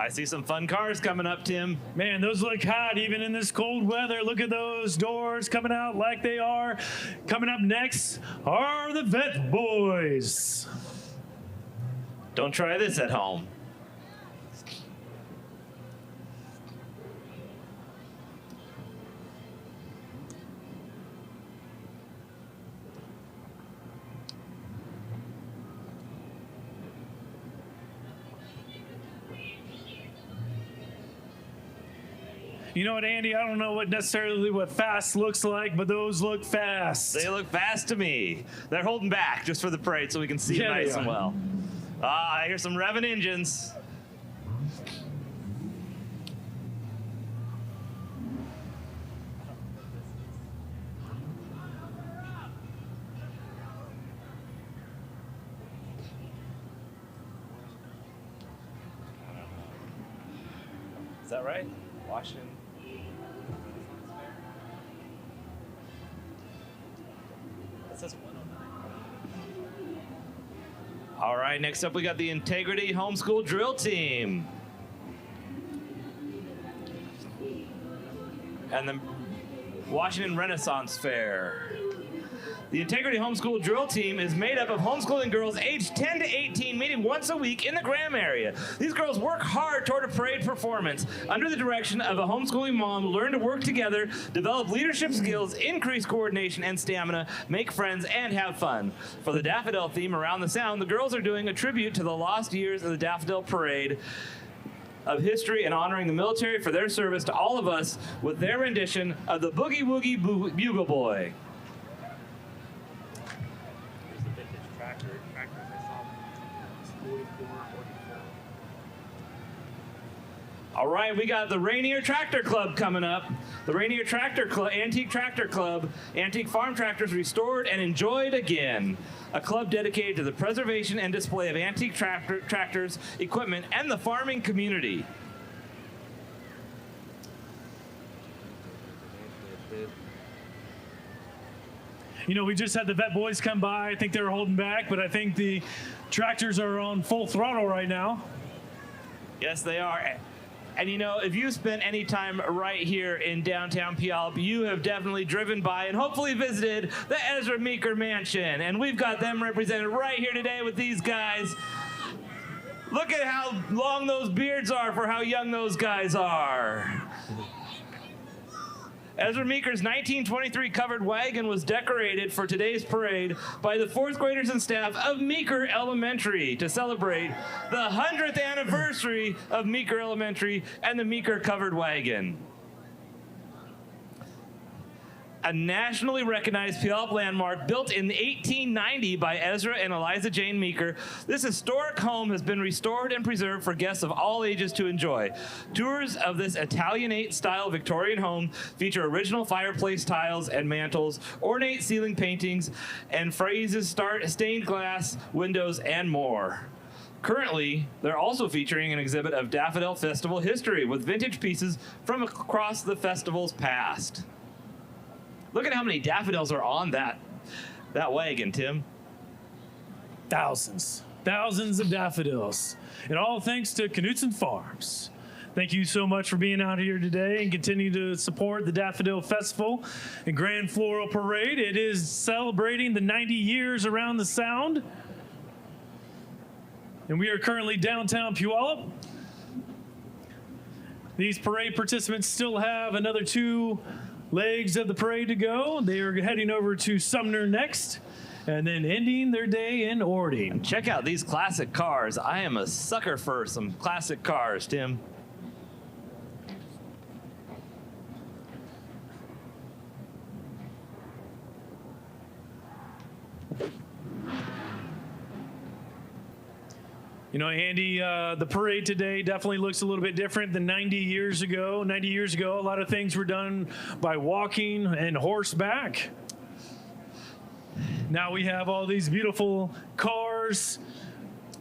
I see some fun cars coming up, Tim. Man, those look hot even in this cold weather. Look at those doors coming out like they are. Coming up next are the Vet Boys. Don't try this at home. You know what, Andy? I don't know what necessarily what fast looks like, but those look fast. They look fast to me. They're holding back just for the parade so we can see Yeah, it nice they and are. well. I hear some revving engines. Is that right? Washington. It says 109. All right, next up we got the Integrity Homeschool Drill Team. And the Washington Renaissance Fair. The Integrity Homeschool Drill Team is made up of homeschooling girls aged 10 to 18, meeting once a week in the Graham area. These girls work hard toward a parade performance under the direction of a homeschooling mom who learn to work together, develop leadership skills, increase coordination and stamina, make friends, and have fun. For the Daffodil theme around the sound, the girls are doing a tribute to the lost years of the Daffodil Parade of history and honoring the military for their service to all of us with their rendition of the Boogie Woogie Bugle Boy. All right, we got the Rainier Tractor Club coming up. The Rainier Tractor Club, Antique Tractor Club, antique farm tractors restored and enjoyed again. A club dedicated to the preservation and display of antique tractors, equipment, and the farming community. You know, we just had the Vet Boys come by. I think they were holding back, but I think the tractors are on full throttle right now. Yes, they are. And you know, if you spent any time right here in downtown Puyallup, you have definitely driven by and hopefully visited the Ezra Meeker Mansion. And we've got them represented right here today with these guys. Look at how long those beards are for how young those guys are. Ezra Meeker's 1923 covered wagon was decorated for today's parade by the fourth graders and staff of Meeker Elementary to celebrate the 100th anniversary of Meeker Elementary and the Meeker covered wagon. A nationally recognized Puyallup landmark built in 1890 by Ezra and Eliza Jane Meeker, this historic home has been restored and preserved for guests of all ages to enjoy. Tours of this Italianate-style Victorian home feature original fireplace tiles and mantels, ornate ceiling paintings, and phrases, stained glass windows, and more. Currently, they're also featuring an exhibit of Daffodil Festival history with vintage pieces from across the festival's past. Look at how many daffodils are on that wagon, Tim. Thousands of daffodils. And all thanks to Knutson Farms. Thank you so much for being out here today and continue to support the Daffodil Festival and Grand Floral Parade. It is celebrating the 90 years around the Sound. And we are currently downtown Puyallup. These parade participants still have another 2 legs of the parade to go. They are heading over to Sumner next, and then ending their day in Ording. Check out these classic cars. I am a sucker for some classic cars, Tim. You know, Andy, the parade today definitely looks a little bit different than 90 years ago. 90 years ago, a lot of things were done by walking and horseback. Now we have all these beautiful cars,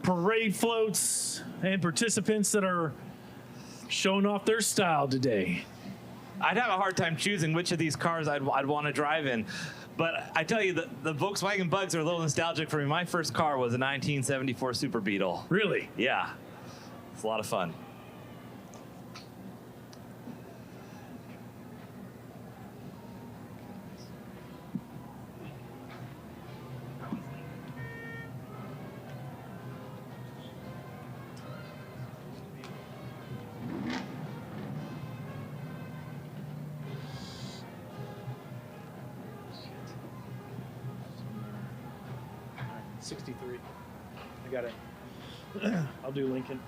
parade floats, and participants that are showing off their style today. I'd have a hard time choosing which of these cars I'd want to drive in. But I tell you, the Volkswagen Bugs are a little nostalgic for me. My first car was a 1974 Super Beetle. Really? Yeah. It's a lot of fun. I got it. I'll do Lincoln.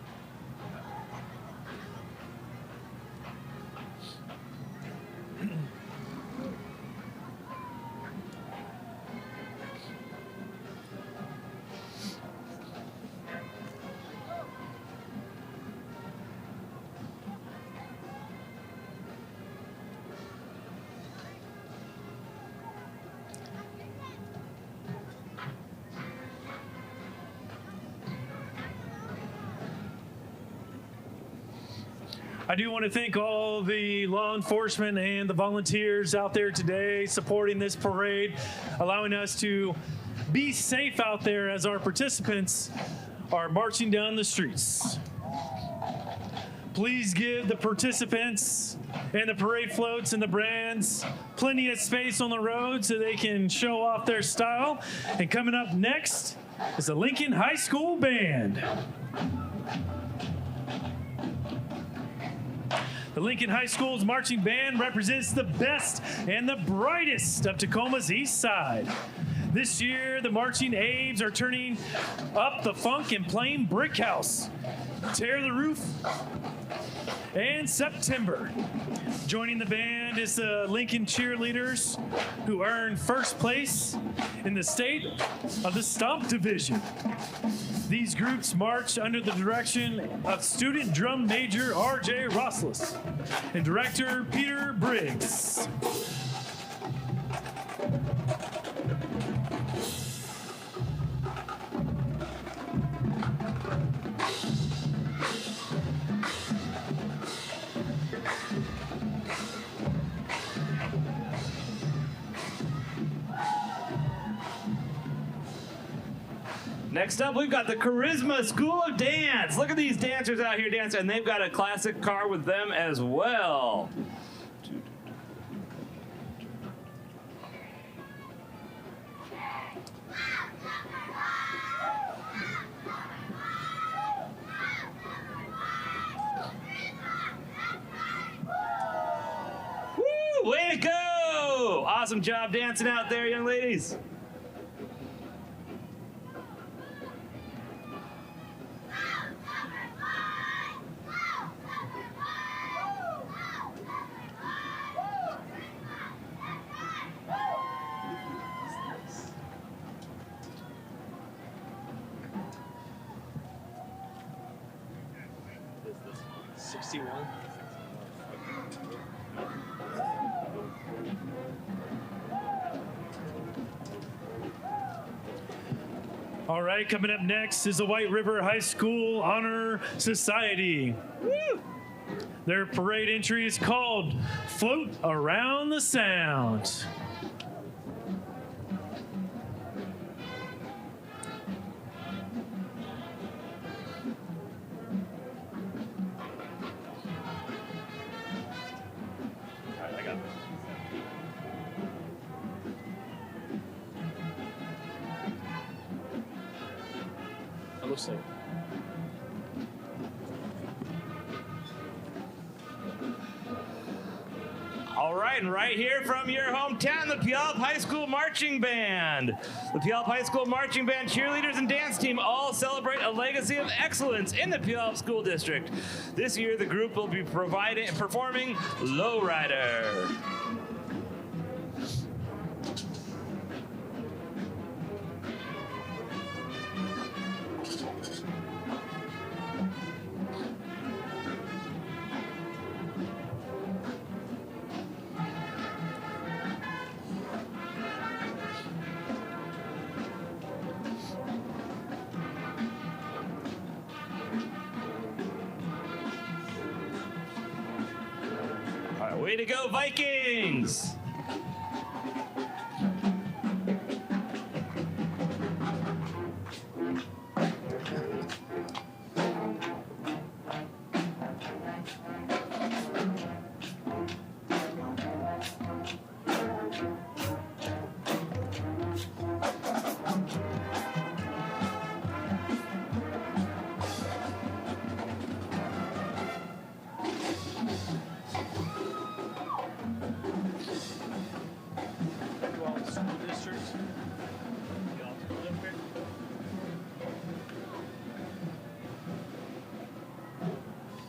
I do want to thank all the law enforcement and the volunteers out there today supporting this parade, allowing us to be safe out there as our participants are marching down the streets. Please give the participants and the parade floats and the brands plenty of space on the road so they can show off their style. And coming up next is the Lincoln High School Band. The Lincoln High School's marching band represents the best and the brightest of Tacoma's East Side. This year, the marching Abe's are turning up the funk and playing Brick House, Tear the Roof, and September. Joining the band is the Lincoln Cheerleaders, who earned first place in the state of the Stomp Division. These groups march under the direction of student drum major R.J. Rosslis and director Peter Briggs. Next up, we've got the Charisma School of Dance. Look at these dancers out here dancing, and they've got a classic car with them as well. Awesome job dancing out there, young ladies. Is this 61? All right, coming up next is the White River High School Honor Society. Woo! Their parade entry is called Float Around the Sound. It looks like. All right, and right here from your hometown, the Puyallup High School Marching Band. The Puyallup High School Marching Band cheerleaders and dance team all celebrate a legacy of excellence in the Puyallup School District. This year, the group will be performing Lowrider. Way to go, Vikings! School district.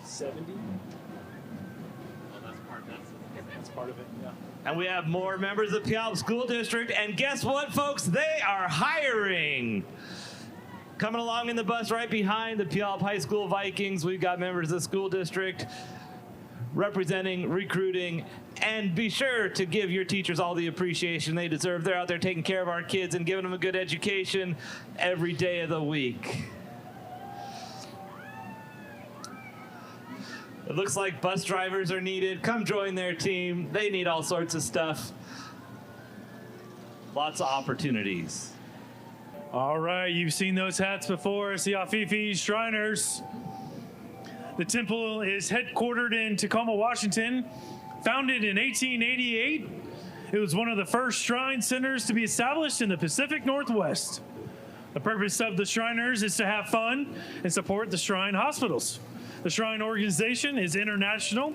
70. Oh, that's part of it. Yeah. And we have more members of the Puyallup School District. And guess what, folks? They are hiring. Coming along in the bus right behind the Puyallup High School Vikings, we've got members of the school district representing, recruiting, and be sure to give your teachers all the appreciation they deserve. They're out there taking care of our kids and giving them a good education every day of the week. It looks like bus drivers are needed. Come join their team. They need all sorts of stuff. Lots of opportunities. All right, you've seen those hats before. It's the Afifi Shriners. The temple is headquartered in Tacoma, Washington. Founded in 1888, it was one of the first shrine centers to be established in the Pacific Northwest. The purpose of the Shriners is to have fun and support the shrine hospitals. The Shrine organization is international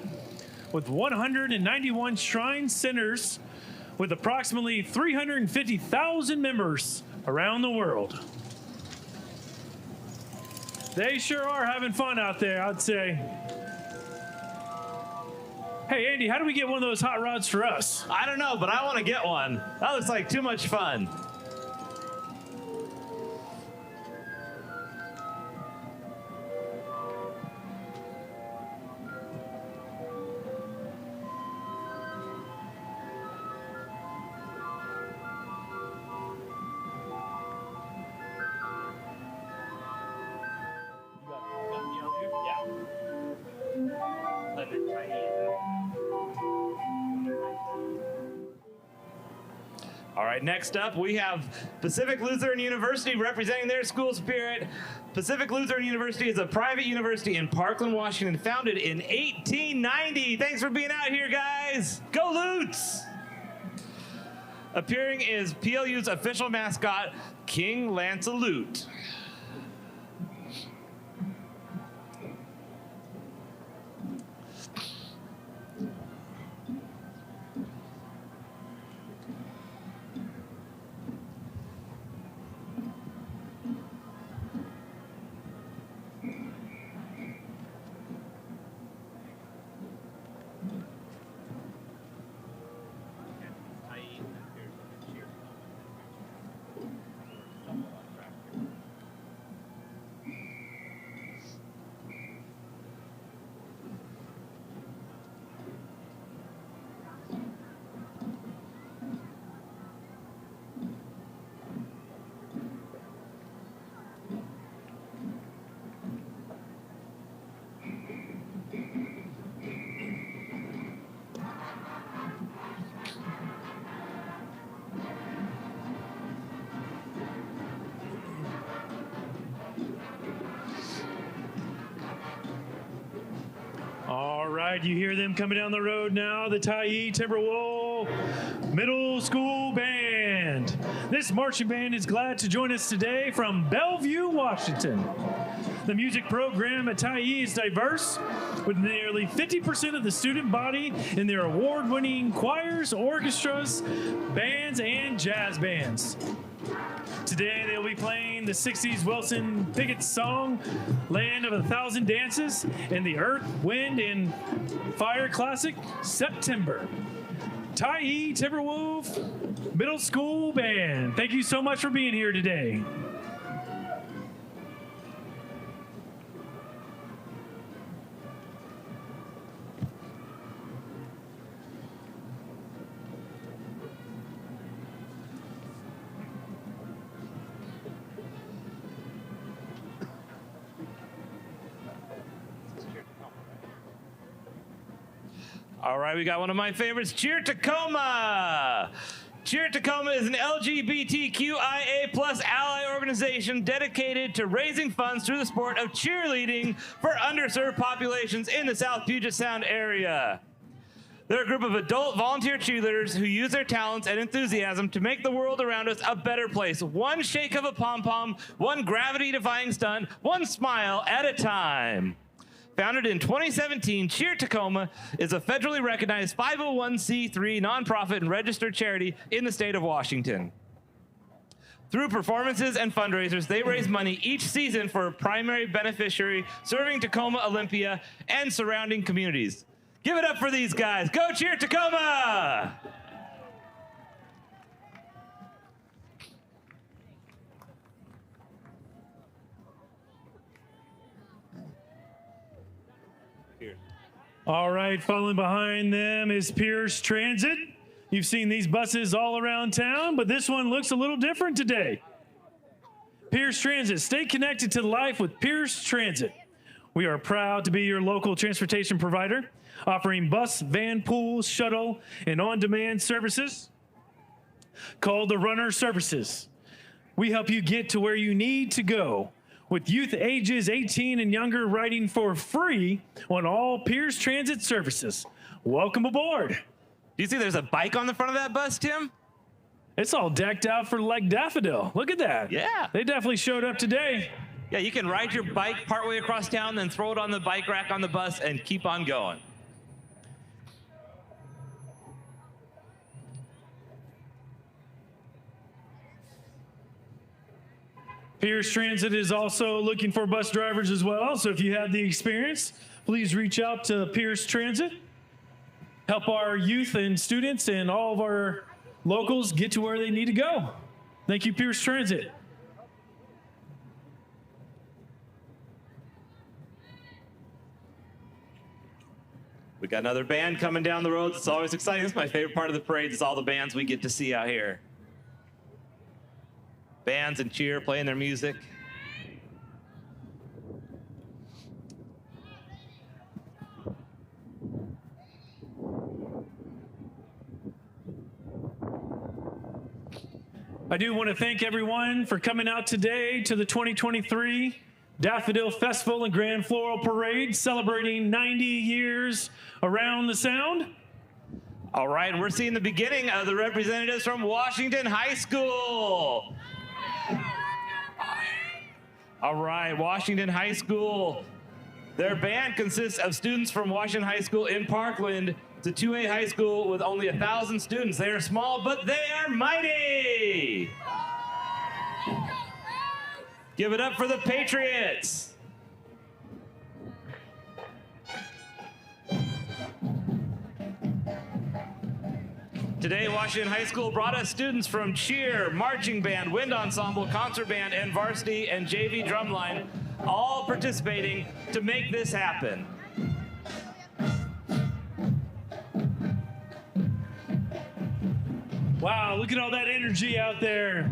with 191 shrine centers with approximately 350,000 members around the world. They sure are having fun out there, I'd say. Hey, Andy, how do we get one of those hot rods for us? I don't know, but I want to get one. That looks like too much fun. All right, next up, we have Pacific Lutheran University representing their school spirit. Pacific Lutheran University is a private university in Parkland, Washington, founded in 1890. Thanks for being out here, guys. Go Lutes! Appearing is PLU's official mascot, King Lancelot. right, you hear them coming down the road now, the Tyee Timberwolf Middle School Band. This marching band is glad to join us today from Bellevue, Washington. The music program at Tyee is diverse, with nearly 50% of the student body in their award-winning choirs, orchestras, bands, and jazz bands. Today they'll be playing the 60s Wilson Pickett song, Land of a Thousand Dances, and the Earth, Wind, and Fire classic, September. Tyee Timberwolf Middle School Band, thank you so much for being here today. All right, we got one of my favorites, Cheer Tacoma. Cheer Tacoma is an LGBTQIA+ ally organization dedicated to raising funds through the sport of cheerleading for underserved populations in the South Puget Sound area. They're a group of adult volunteer cheerleaders who use their talents and enthusiasm to make the world around us a better place. One shake of a pom-pom, one gravity-defying stunt, one smile at a time. Founded in 2017, Cheer Tacoma is a federally recognized 501c3 nonprofit and registered charity in the state of Washington. Through performances and fundraisers, they raise money each season for a primary beneficiary serving Tacoma, Olympia, and surrounding communities. Give it up for these guys. Go Cheer Tacoma! All right, following behind them is Pierce Transit. You've seen these buses all around town, but this one looks a little different today. Pierce Transit, stay connected to life with Pierce Transit. We are proud to be your local transportation provider, offering bus, van, pool, shuttle, and on-demand services called the Runner Services. We help you get to where you need to go, with youth ages 18 and younger riding for free on all Pierce Transit services. Welcome aboard. Do you see there's a bike on the front of that bus, Tim? It's all decked out for like Daffodil. Look at that. Yeah. They definitely showed up today. Yeah, you can ride your bike partway across town, then throw it on the bike rack on the bus and keep on going. Pierce Transit is also looking for bus drivers as well, so if you have the experience, please reach out to Pierce Transit. Help our youth and students and all of our locals get to where they need to go. Thank you, Pierce Transit. We got another band coming down the road. It's always exciting. It's my favorite part of the parade is all the bands we get to see out here. Bands and cheer, playing their music. I do want to thank everyone for coming out today to the 2023 Daffodil Festival and Grand Floral Parade, celebrating 90 years around the Sound. All right, and we're seeing the beginning of the representatives from Washington High School. All right, Washington High School. Their band consists of students from Washington High School in Parkland. It's a 2A high school with only 1,000 students. They are small, but they are mighty. Give it up for the Patriots. Today, Washington High School brought us students from cheer, marching band, wind ensemble, concert band, and varsity and JV drumline, all participating to make this happen. Wow, look at all that energy out there.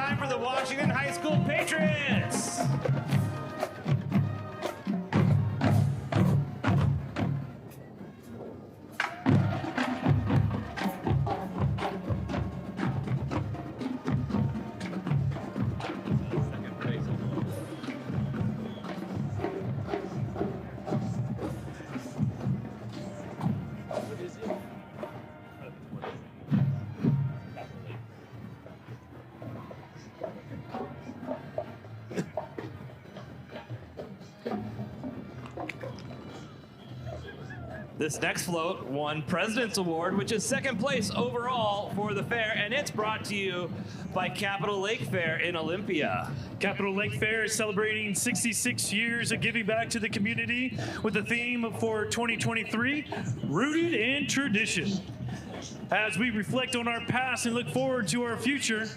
time for the Washington High School Patriots. This next float won President's Award, which is second place overall for the fair, and it's brought to you by Capital Lake Fair in Olympia. Capital Lake Fair is celebrating 66 years of giving back to the community with the theme for 2023, Rooted in Tradition. As we reflect on our past and look forward to our future,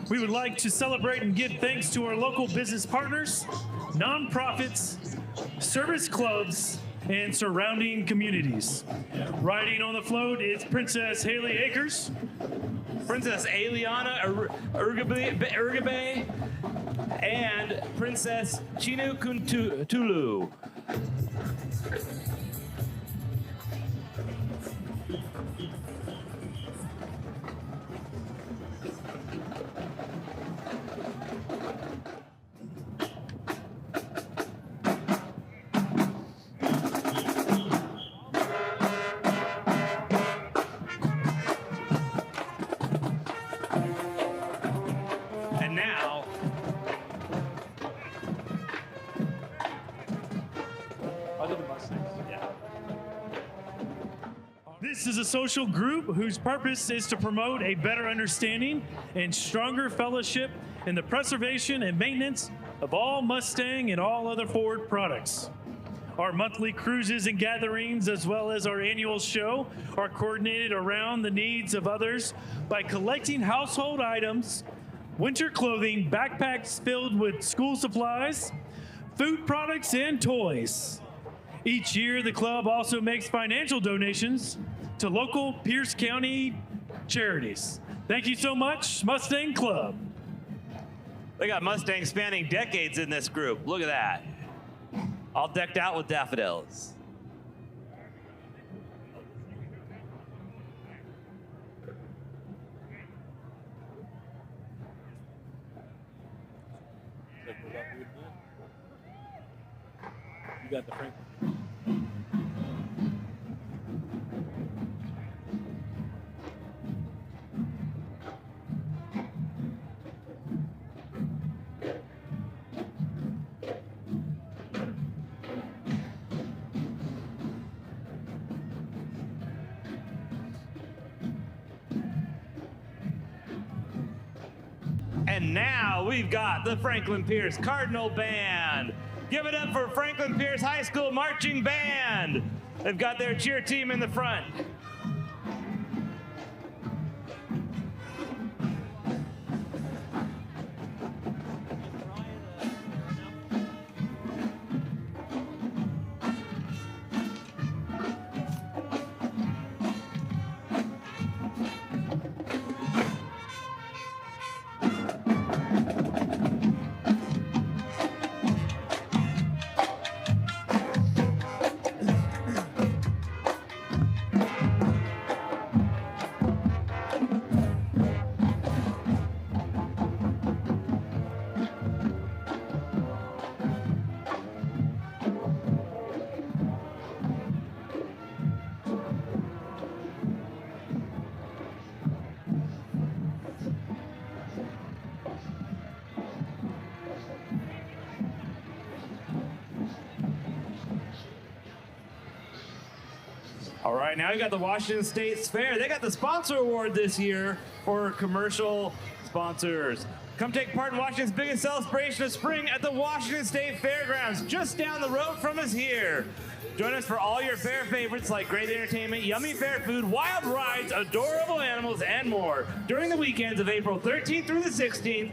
we would like to celebrate and give thanks to our local business partners, nonprofits, service clubs, and surrounding communities. Riding on the float is Princess Haley Akers, Princess Eliana Urgabe, and Princess Chinu Kuntulu. This is a social group whose purpose is to promote a better understanding and stronger fellowship in the preservation and maintenance of all Mustang and all other Ford products. Our monthly cruises and gatherings, as well as our annual show, are coordinated around the needs of others by collecting household items, winter clothing, backpacks filled with school supplies, food products, and toys. Each year, the club also makes financial donations to local Pierce County charities. Thank you so much, Mustang Club. They got Mustangs spanning decades in this group. Look at that. All decked out with daffodils. You got the Frank. And now we've got the Franklin Pierce Cardinal Band. Give it up for Franklin Pierce High School Marching Band. They've got their cheer team in the front. All right, now you got the Washington State Fair. They got the sponsor award this year for commercial sponsors. Come take part in Washington's biggest celebration of spring at the Washington State Fairgrounds, just down the road from us here. Join us for all your fair favorites like great entertainment, yummy fair food, wild rides, adorable animals, and more during the weekends of April 13th through the 16th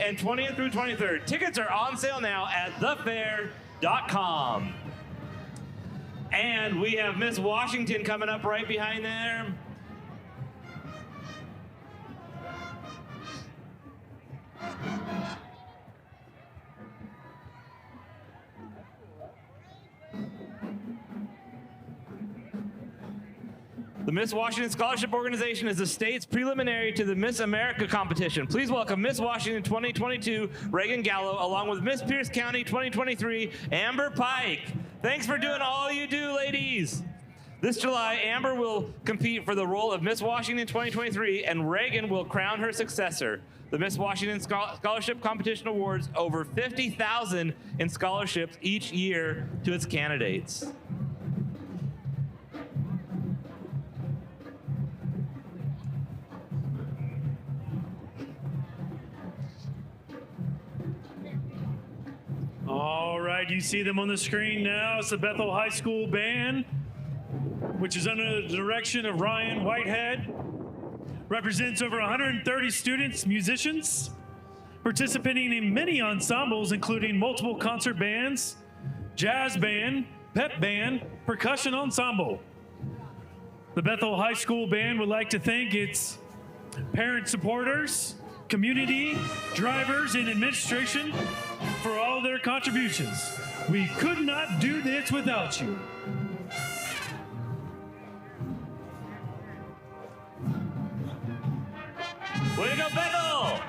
and 20th through 23rd. Tickets are on sale now at thefair.com. And we have Miss Washington coming up right behind there. The Miss Washington Scholarship Organization is the state's preliminary to the Miss America competition. Please welcome Miss Washington 2022, Reagan Gallo, along with Miss Pierce County 2023, Amber Pike. Thanks for doing all you do, ladies. This July, Amber will compete for the role of Miss Washington 2023, and Reagan will crown her successor. The Miss Washington Scholarship Competition awards over $50,000 in scholarships each year to its candidates. All right, you see them on the screen now. It's the Bethel High School Band, which is under the direction of Ryan Whitehead. Represents over 130 students, musicians, participating in many ensembles, including multiple concert bands, jazz band, pep band, percussion ensemble. The Bethel High School Band would like to thank its parent supporters, community, drivers, and administration for all their contributions. We could not do this without you. Way to go, Bethel!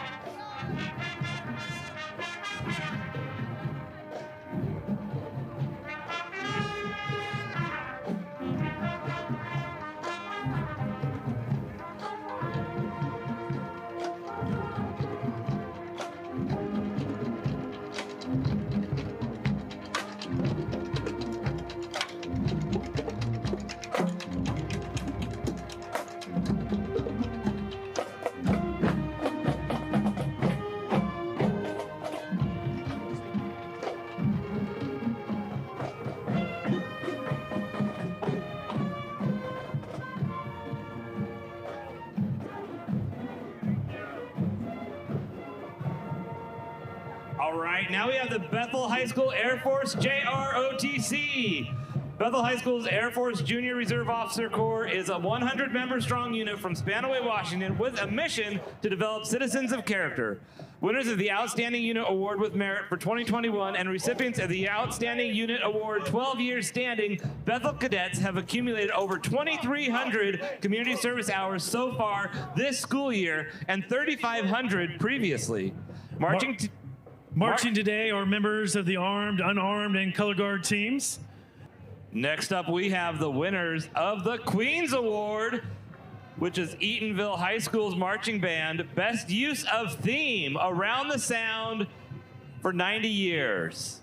All right, now we have the Bethel High School Air Force JROTC. Bethel High School's Air Force Junior Reserve Officer Corps is a 100-member strong unit from Spanaway, Washington, with a mission to develop citizens of character. Winners of the Outstanding Unit Award with Merit for 2021 and recipients of the Outstanding Unit Award 12 years standing, Bethel cadets have accumulated over 2,300 community service hours so far this school year and 3,500 previously. Marching today are members of the armed, unarmed, and color guard teams. Next up, we have the winners of the Queen's Award, which is Eatonville High School's marching band, Best Use of Theme, Around the Sound for 90 years.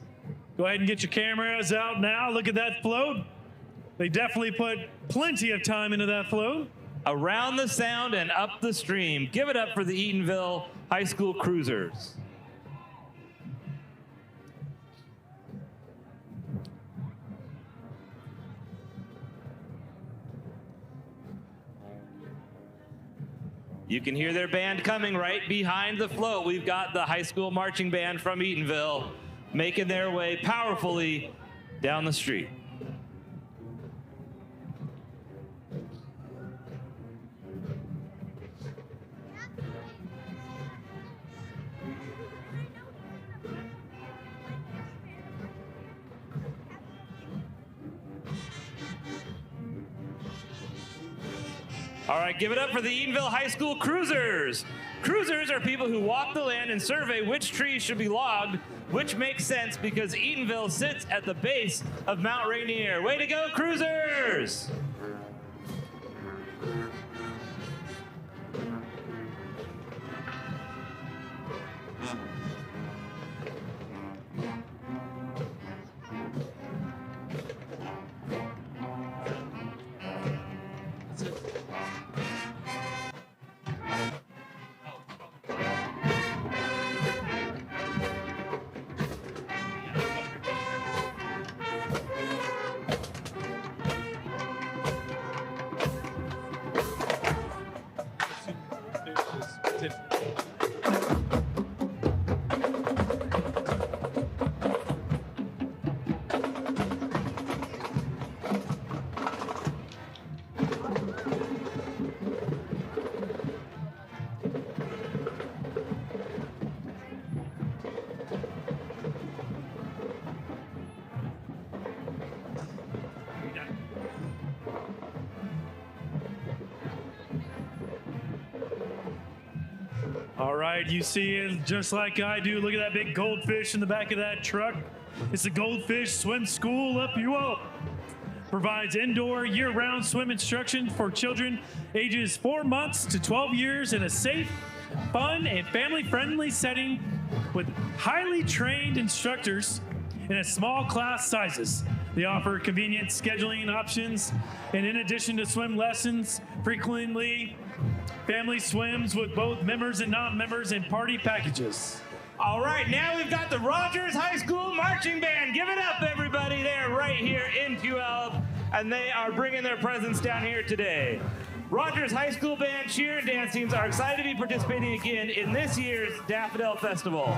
Go ahead and get your cameras out now. Look at that float. They definitely put plenty of time into that float. Around the Sound and Up the Stream. Give it up for the Eatonville High School Cruisers. You can hear their band coming right behind the float. We've got the high school marching band from Eatonville making their way powerfully down the street. All right, give it up for the Eatonville High School Cruisers. Cruisers are people who walk the land and survey which trees should be logged, which makes sense because Eatonville sits at the base of Mount Rainier. Way to go, Cruisers! All right, you see it just like I do. Look at that big goldfish in the back of that truck. It's the Goldfish Swim School of Puyallup. Provides indoor, year-round swim instruction for children ages 4 months to 12 years in a safe, fun, and family-friendly setting with highly trained instructors in a small class sizes. They offer convenient scheduling options, and in addition to swim lessons, frequently family swims with both members and non-members and party packages. All right, now we've got the Rogers High School Marching Band. Give it up, everybody. They're right here in Puyallup, and they are bringing their presence down here today. Rogers High School Band cheer and dance teams are excited to be participating again in this year's Daffodil Festival.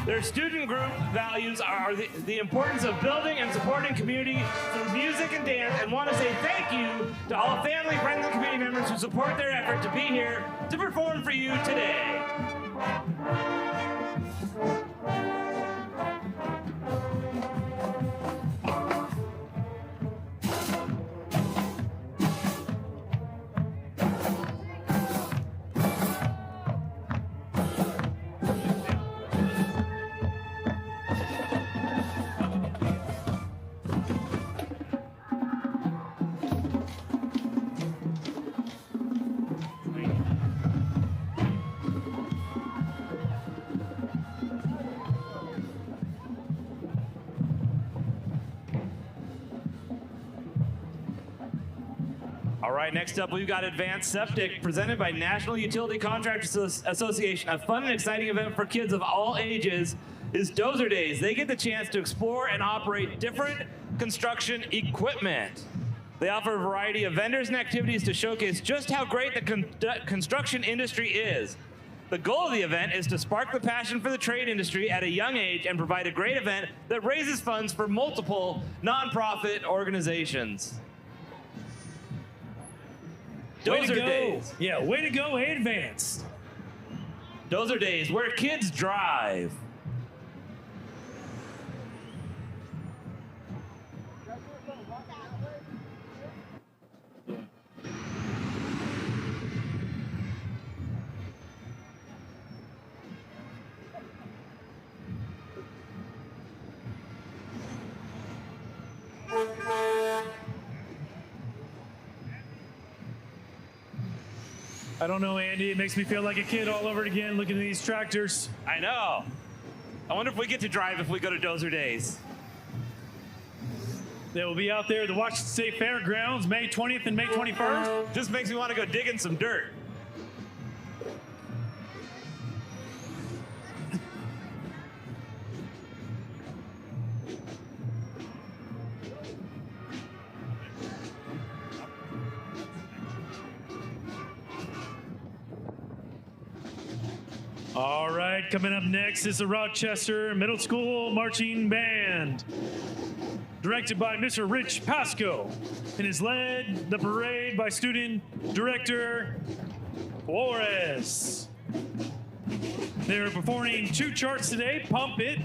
Their student group values are the importance of building and supporting community through music and dance, and want to say thank you to all family, friends, and community members who support their effort to be here to perform for you today. All right, next up we've got Advanced Septic, presented by National Utility Contractors Association. A fun and exciting event for kids of all ages is Dozer Days. They get the chance to explore and operate different construction equipment. They offer a variety of vendors and activities to showcase just how great the construction industry is. The goal of the event is to spark the passion for the trade industry at a young age and provide a great event that raises funds for multiple nonprofit organizations. Dozer Days. Yeah, way to go, Advanced. Dozer Days, where kids drive. I don't know, Andy. It makes me feel like a kid all over again looking at these tractors. I know. I wonder if we get to drive if we go to Dozer Days. They will be out there at the Washington State Fairgrounds May 20th and May 21st. Just makes me want to go digging some dirt. All right, coming up next is the Rochester Middle School Marching Band, directed by Mr. Rich Pasco, and is led the parade by student director Flores. They're performing two charts today, Pump It,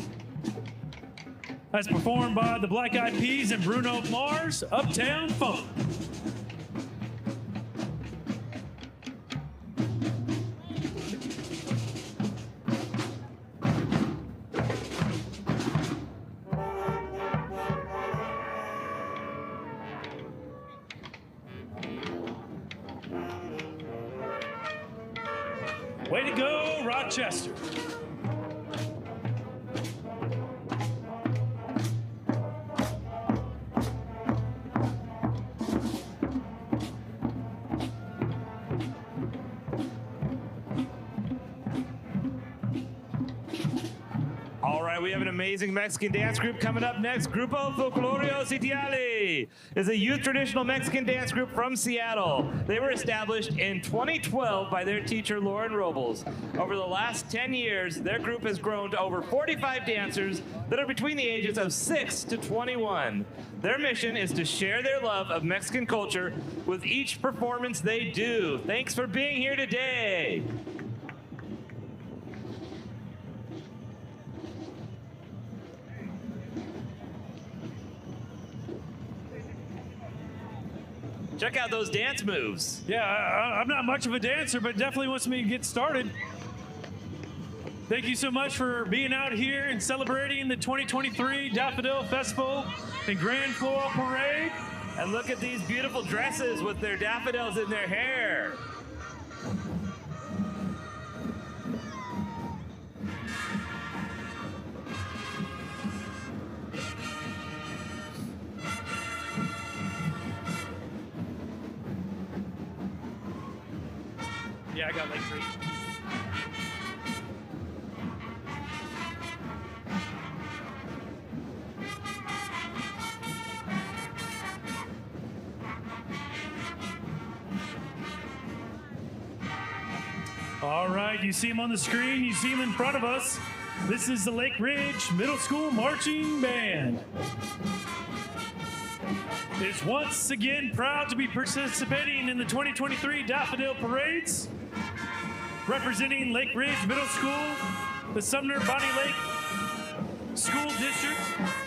as performed by the Black Eyed Peas and Bruno Mars, Uptown Funk. Way to go, Rochester. All right, we have an amazing Mexican dance group coming up next. Grupo Folclorio Sitiali is a youth traditional Mexican dance group from Seattle. They were established in 2012 by their teacher, Lauren Robles. Over the last 10 years, their group has grown to over 45 dancers that are between the ages of 6 to 21. Their mission is to share their love of Mexican culture with each performance they do. Thanks for being here today. Check out those dance moves. Yeah, I'm not much of a dancer, but definitely wants me to get started. Thank you so much for being out here and celebrating the 2023 Daffodil Festival and Grand Floral Parade. And look at these beautiful dresses with their daffodils in their hair. Yeah, I got Lake Creek. All right, you see him on the screen, you see him in front of us. This is the Lake Ridge Middle School Marching Band. It's once again proud to be participating in the 2023 Daffodil Parades, representing Lake Ridge Middle School, the Sumner Bonnie Lake School District,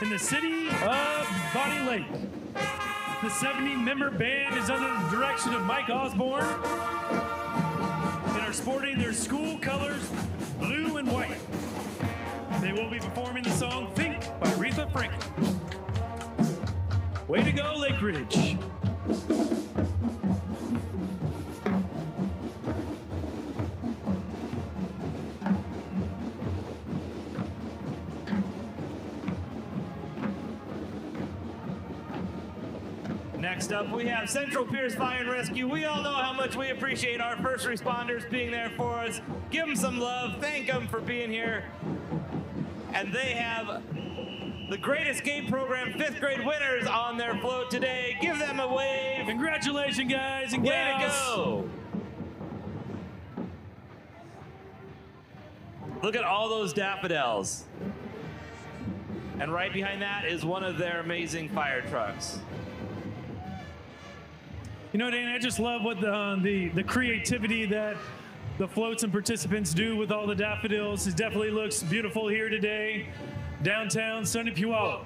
in the city of Bonnie Lake. The 70-member band is under the direction of Mike Osborne and are sporting their school colors, blue and white. They will be performing the song Pink by Aretha Franklin. Way to go, Lake Ridge. Next up, we have Central Pierce Fire and Rescue. We all know how much we appreciate our first responders being there for us. Give them some love. Thank them for being here. And they have the Great Escape Program 5th grade winners on their float today. Give them a wave. Congratulations, guys and Way gals. to go. Look at all those daffodils. And right behind that is one of their amazing fire trucks. You know, Dan, I just love what the creativity that the floats and participants do with all the daffodils. It definitely looks beautiful here today, downtown sunny Puyallup.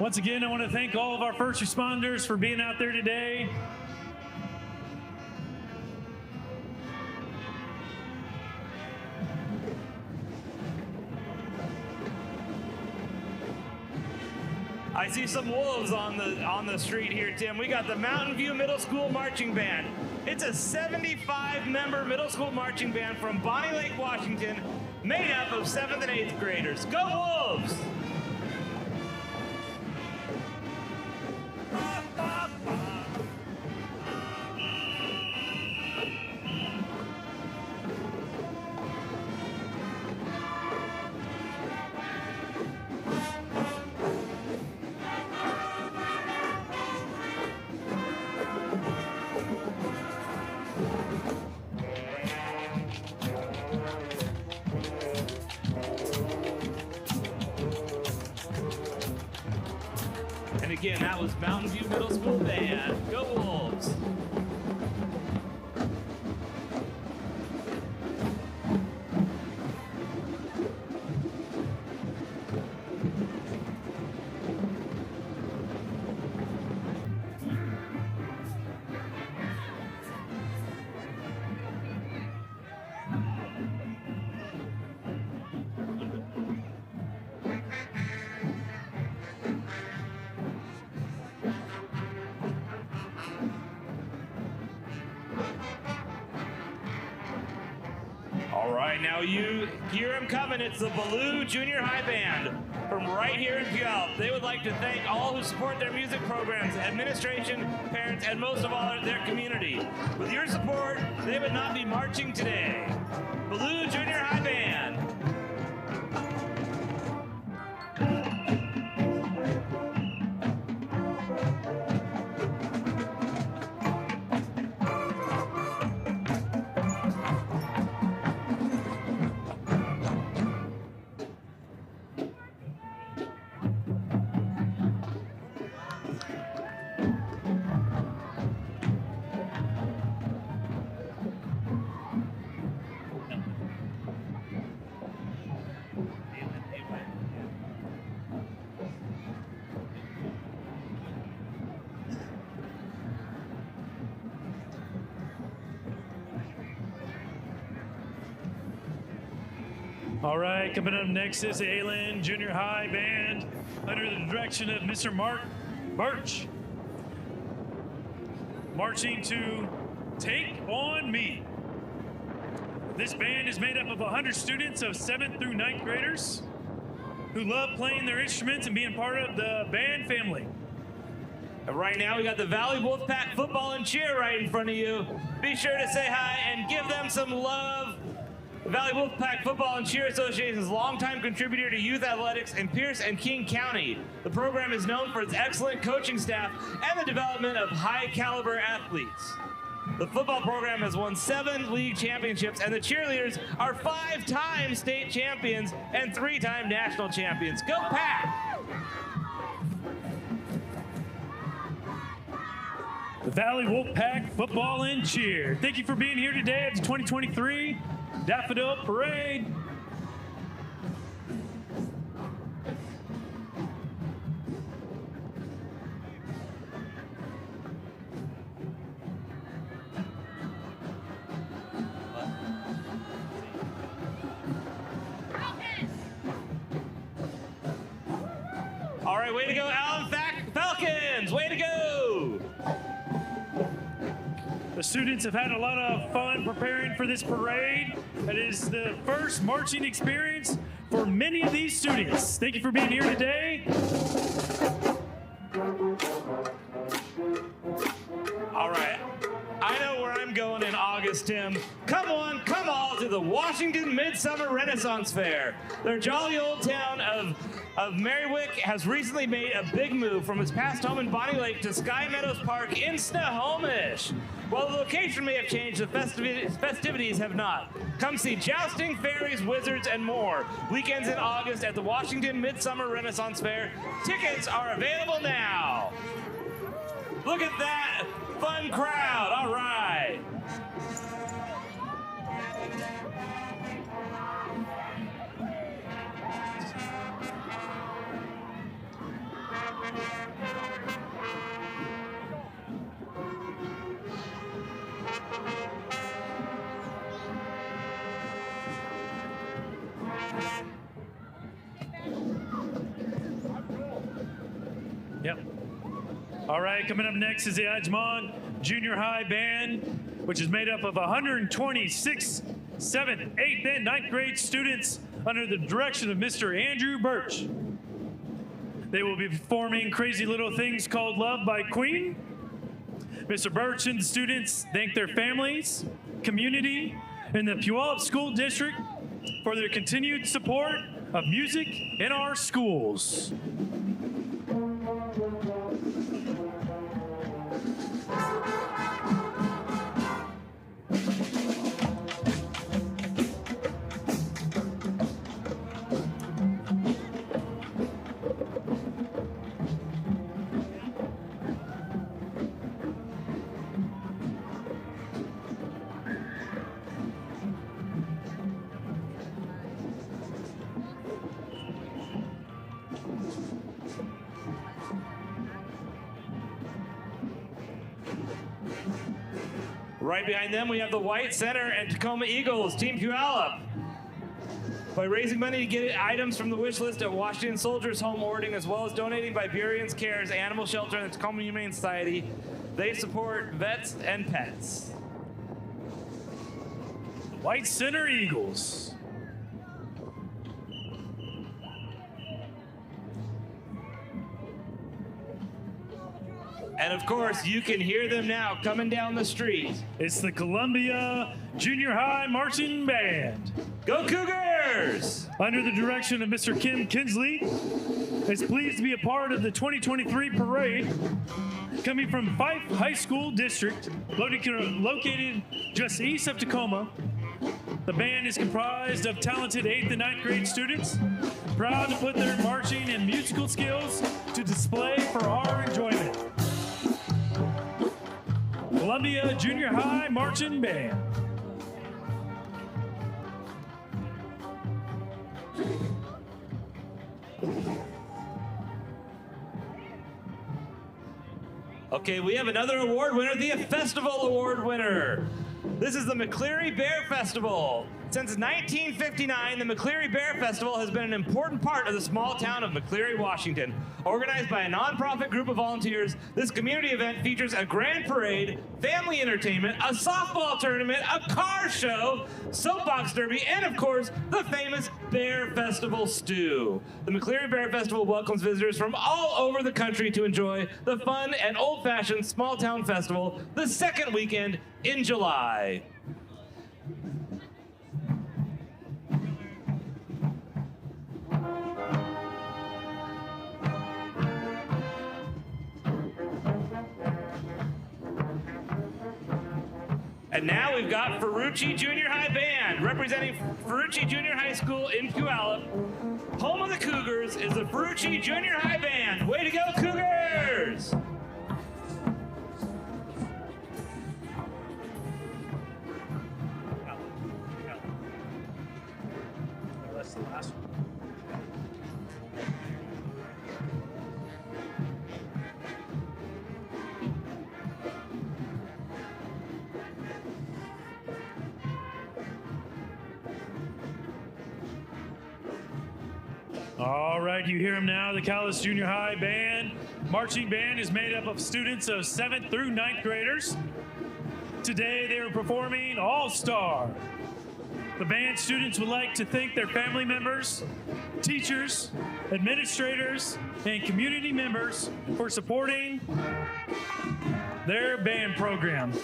Once again, I want to thank all of our first responders for being out there today. I see some wolves on the street here, Tim. We got the Mountain View Middle School Marching Band. It's a 75-member middle school marching band from Bonnie Lake, Washington, made up of 7th and 8th graders. Go Wolves! And again, that was Mountain View Middle School Band. Go Wolves! All right, now you hear them coming. It's the Baloo Junior High Band from right here in Puyallup. They would like to thank all who support their music programs, administration, parents, and most of all, their community. With your support, they would not be marching today. Baloo Junior High Band. All right, coming up next is the Ayland Junior High Band under the direction of Mr. Mark Birch. Marching to Take On Me. This band is made up of 100 students of 7th through 9th graders who love playing their instruments and being part of the band family. And right now, we got the Valley Wolfpack football and cheer right in front of you. Be sure to say hi and give them some love. The Valley Wolfpack Football and Cheer Association is a longtime contributor to youth athletics in Pierce and King County. The program is known for its excellent coaching staff and the development of high-caliber athletes. The football program has won 7 league championships, and the cheerleaders are 5-time state champions and 3-time national champions. Go Pack! The Valley Wolfpack Football and Cheer. Thank you for being here today at the 2023 Daffodil Parade. All right, way to go, Allen Falcons! Way to go! The students have had a lot of fun preparing for this parade. It is the first marching experience for many of these students. Thank you for being here today. All right, I know where I'm going in August, Tim. Come on, come all to the Washington Midsummer Renaissance Fair. Their jolly old town of Marywick has recently made a big move from its past home in Bonnie Lake to Sky Meadows Park in Snohomish. While the location may have changed, the festivities have not. Come see jousting, fairies, wizards, and more. Weekends in August at the Washington Midsummer Renaissance Fair. Tickets are available now. Look at that fun crowd. All right. Yep. All right, coming up next is the Edgemont Junior High Band, which is made up of 126 7th, 8th, and 9th grade students under the direction of Mr. Andrew Birch. They will be performing Crazy Little Things Called Love by Queen. Mr. Birch and the students thank their families, community, and the Puyallup School District for their continued support of music in our schools. Right behind them, we have the White Center and Tacoma Eagles, Team Puyallup. By raising money to get items from the wish list at Washington Soldiers Home Ordering, as well as donating by Burion's Cares Animal Shelter and the Tacoma Humane Society, they support vets and pets. White Center Eagles. And of course, you can hear them now coming down the street. It's the Columbia Junior High Marching Band. Go Cougars! Under the direction of Mr. Kim Kinsley, is pleased to be a part of the 2023 parade coming from Fife High School District, located just east of Tacoma. The band is comprised of talented 8th and 9th grade students, proud to put their marching and musical skills to display for our enjoyment. Columbia Junior High Marching Band. Okay, we have another award winner, the Festival Award winner. This is the McCleary Bear Festival. Since 1959, the McCleary Bear Festival has been an important part of the small town of McCleary, Washington. Organized by a nonprofit group of volunteers, this community event features a grand parade, family entertainment, a softball tournament, a car show, soapbox derby, and of course, the famous Bear Festival stew. The McCleary Bear Festival welcomes visitors from all over the country to enjoy the fun and old-fashioned small town festival the second weekend in July. And now we've got Ferrucci Junior High Band. Representing Ferrucci Junior High School in Puyallup, home of the Cougars, is the Ferrucci Junior High Band. Way to go, Cougars! That's the last one. All right, you hear them now, the Callis Junior High Band. Marching band is made up of students of 7th through 9th graders. Today they are performing All-Star. The band students would like to thank their family members, teachers, administrators, and community members for supporting their band program.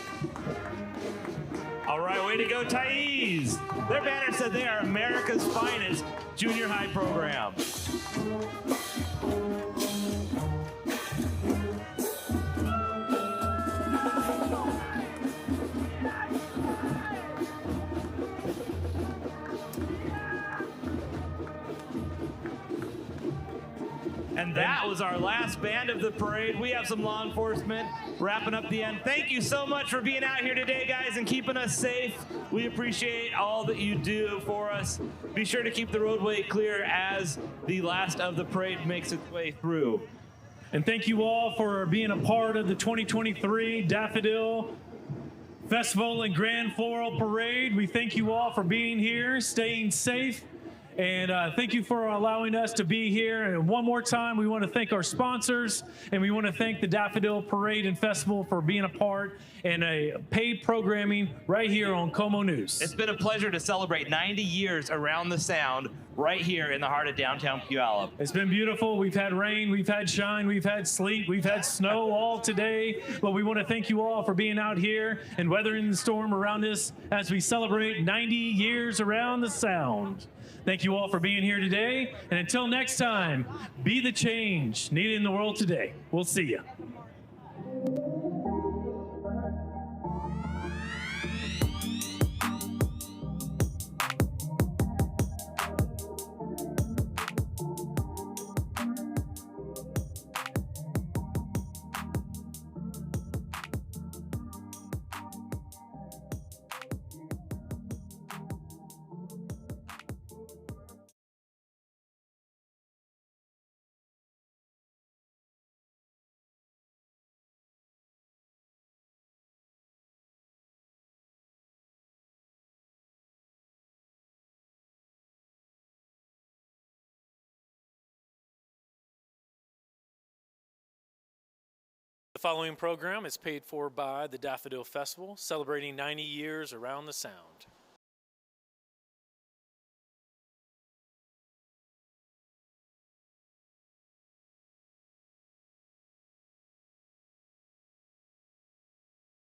All right, way to go, Thais. Their banner said they are America's finest junior high program. And that was our last band of the parade. We have some law enforcement wrapping up the end. Thank you so much for being out here today, guys, and keeping us safe. We appreciate all that you do for us. Be sure to keep the roadway clear as the last of the parade makes its way through. And thank you all for being a part of the 2023 Daffodil Festival and Grand Floral Parade. We thank you all for being here, staying safe. And thank you for allowing us to be here. And one more time, we want to thank our sponsors, and we want to thank the Daffodil Parade and Festival for being a part and a paid programming right here on Como News. It's been a pleasure to celebrate 90 years around the sound right here in the heart of downtown Puyallup. It's been beautiful. We've had rain, we've had shine, we've had sleet, we've had snow all today. But we want to thank you all for being out here and weathering the storm around us as we celebrate 90 years around the sound. Thank you all for being here today. And until next time, be the change needed in the world today. We'll see you. The following program is paid for by the Daffodil Festival, celebrating 90 years around the sound.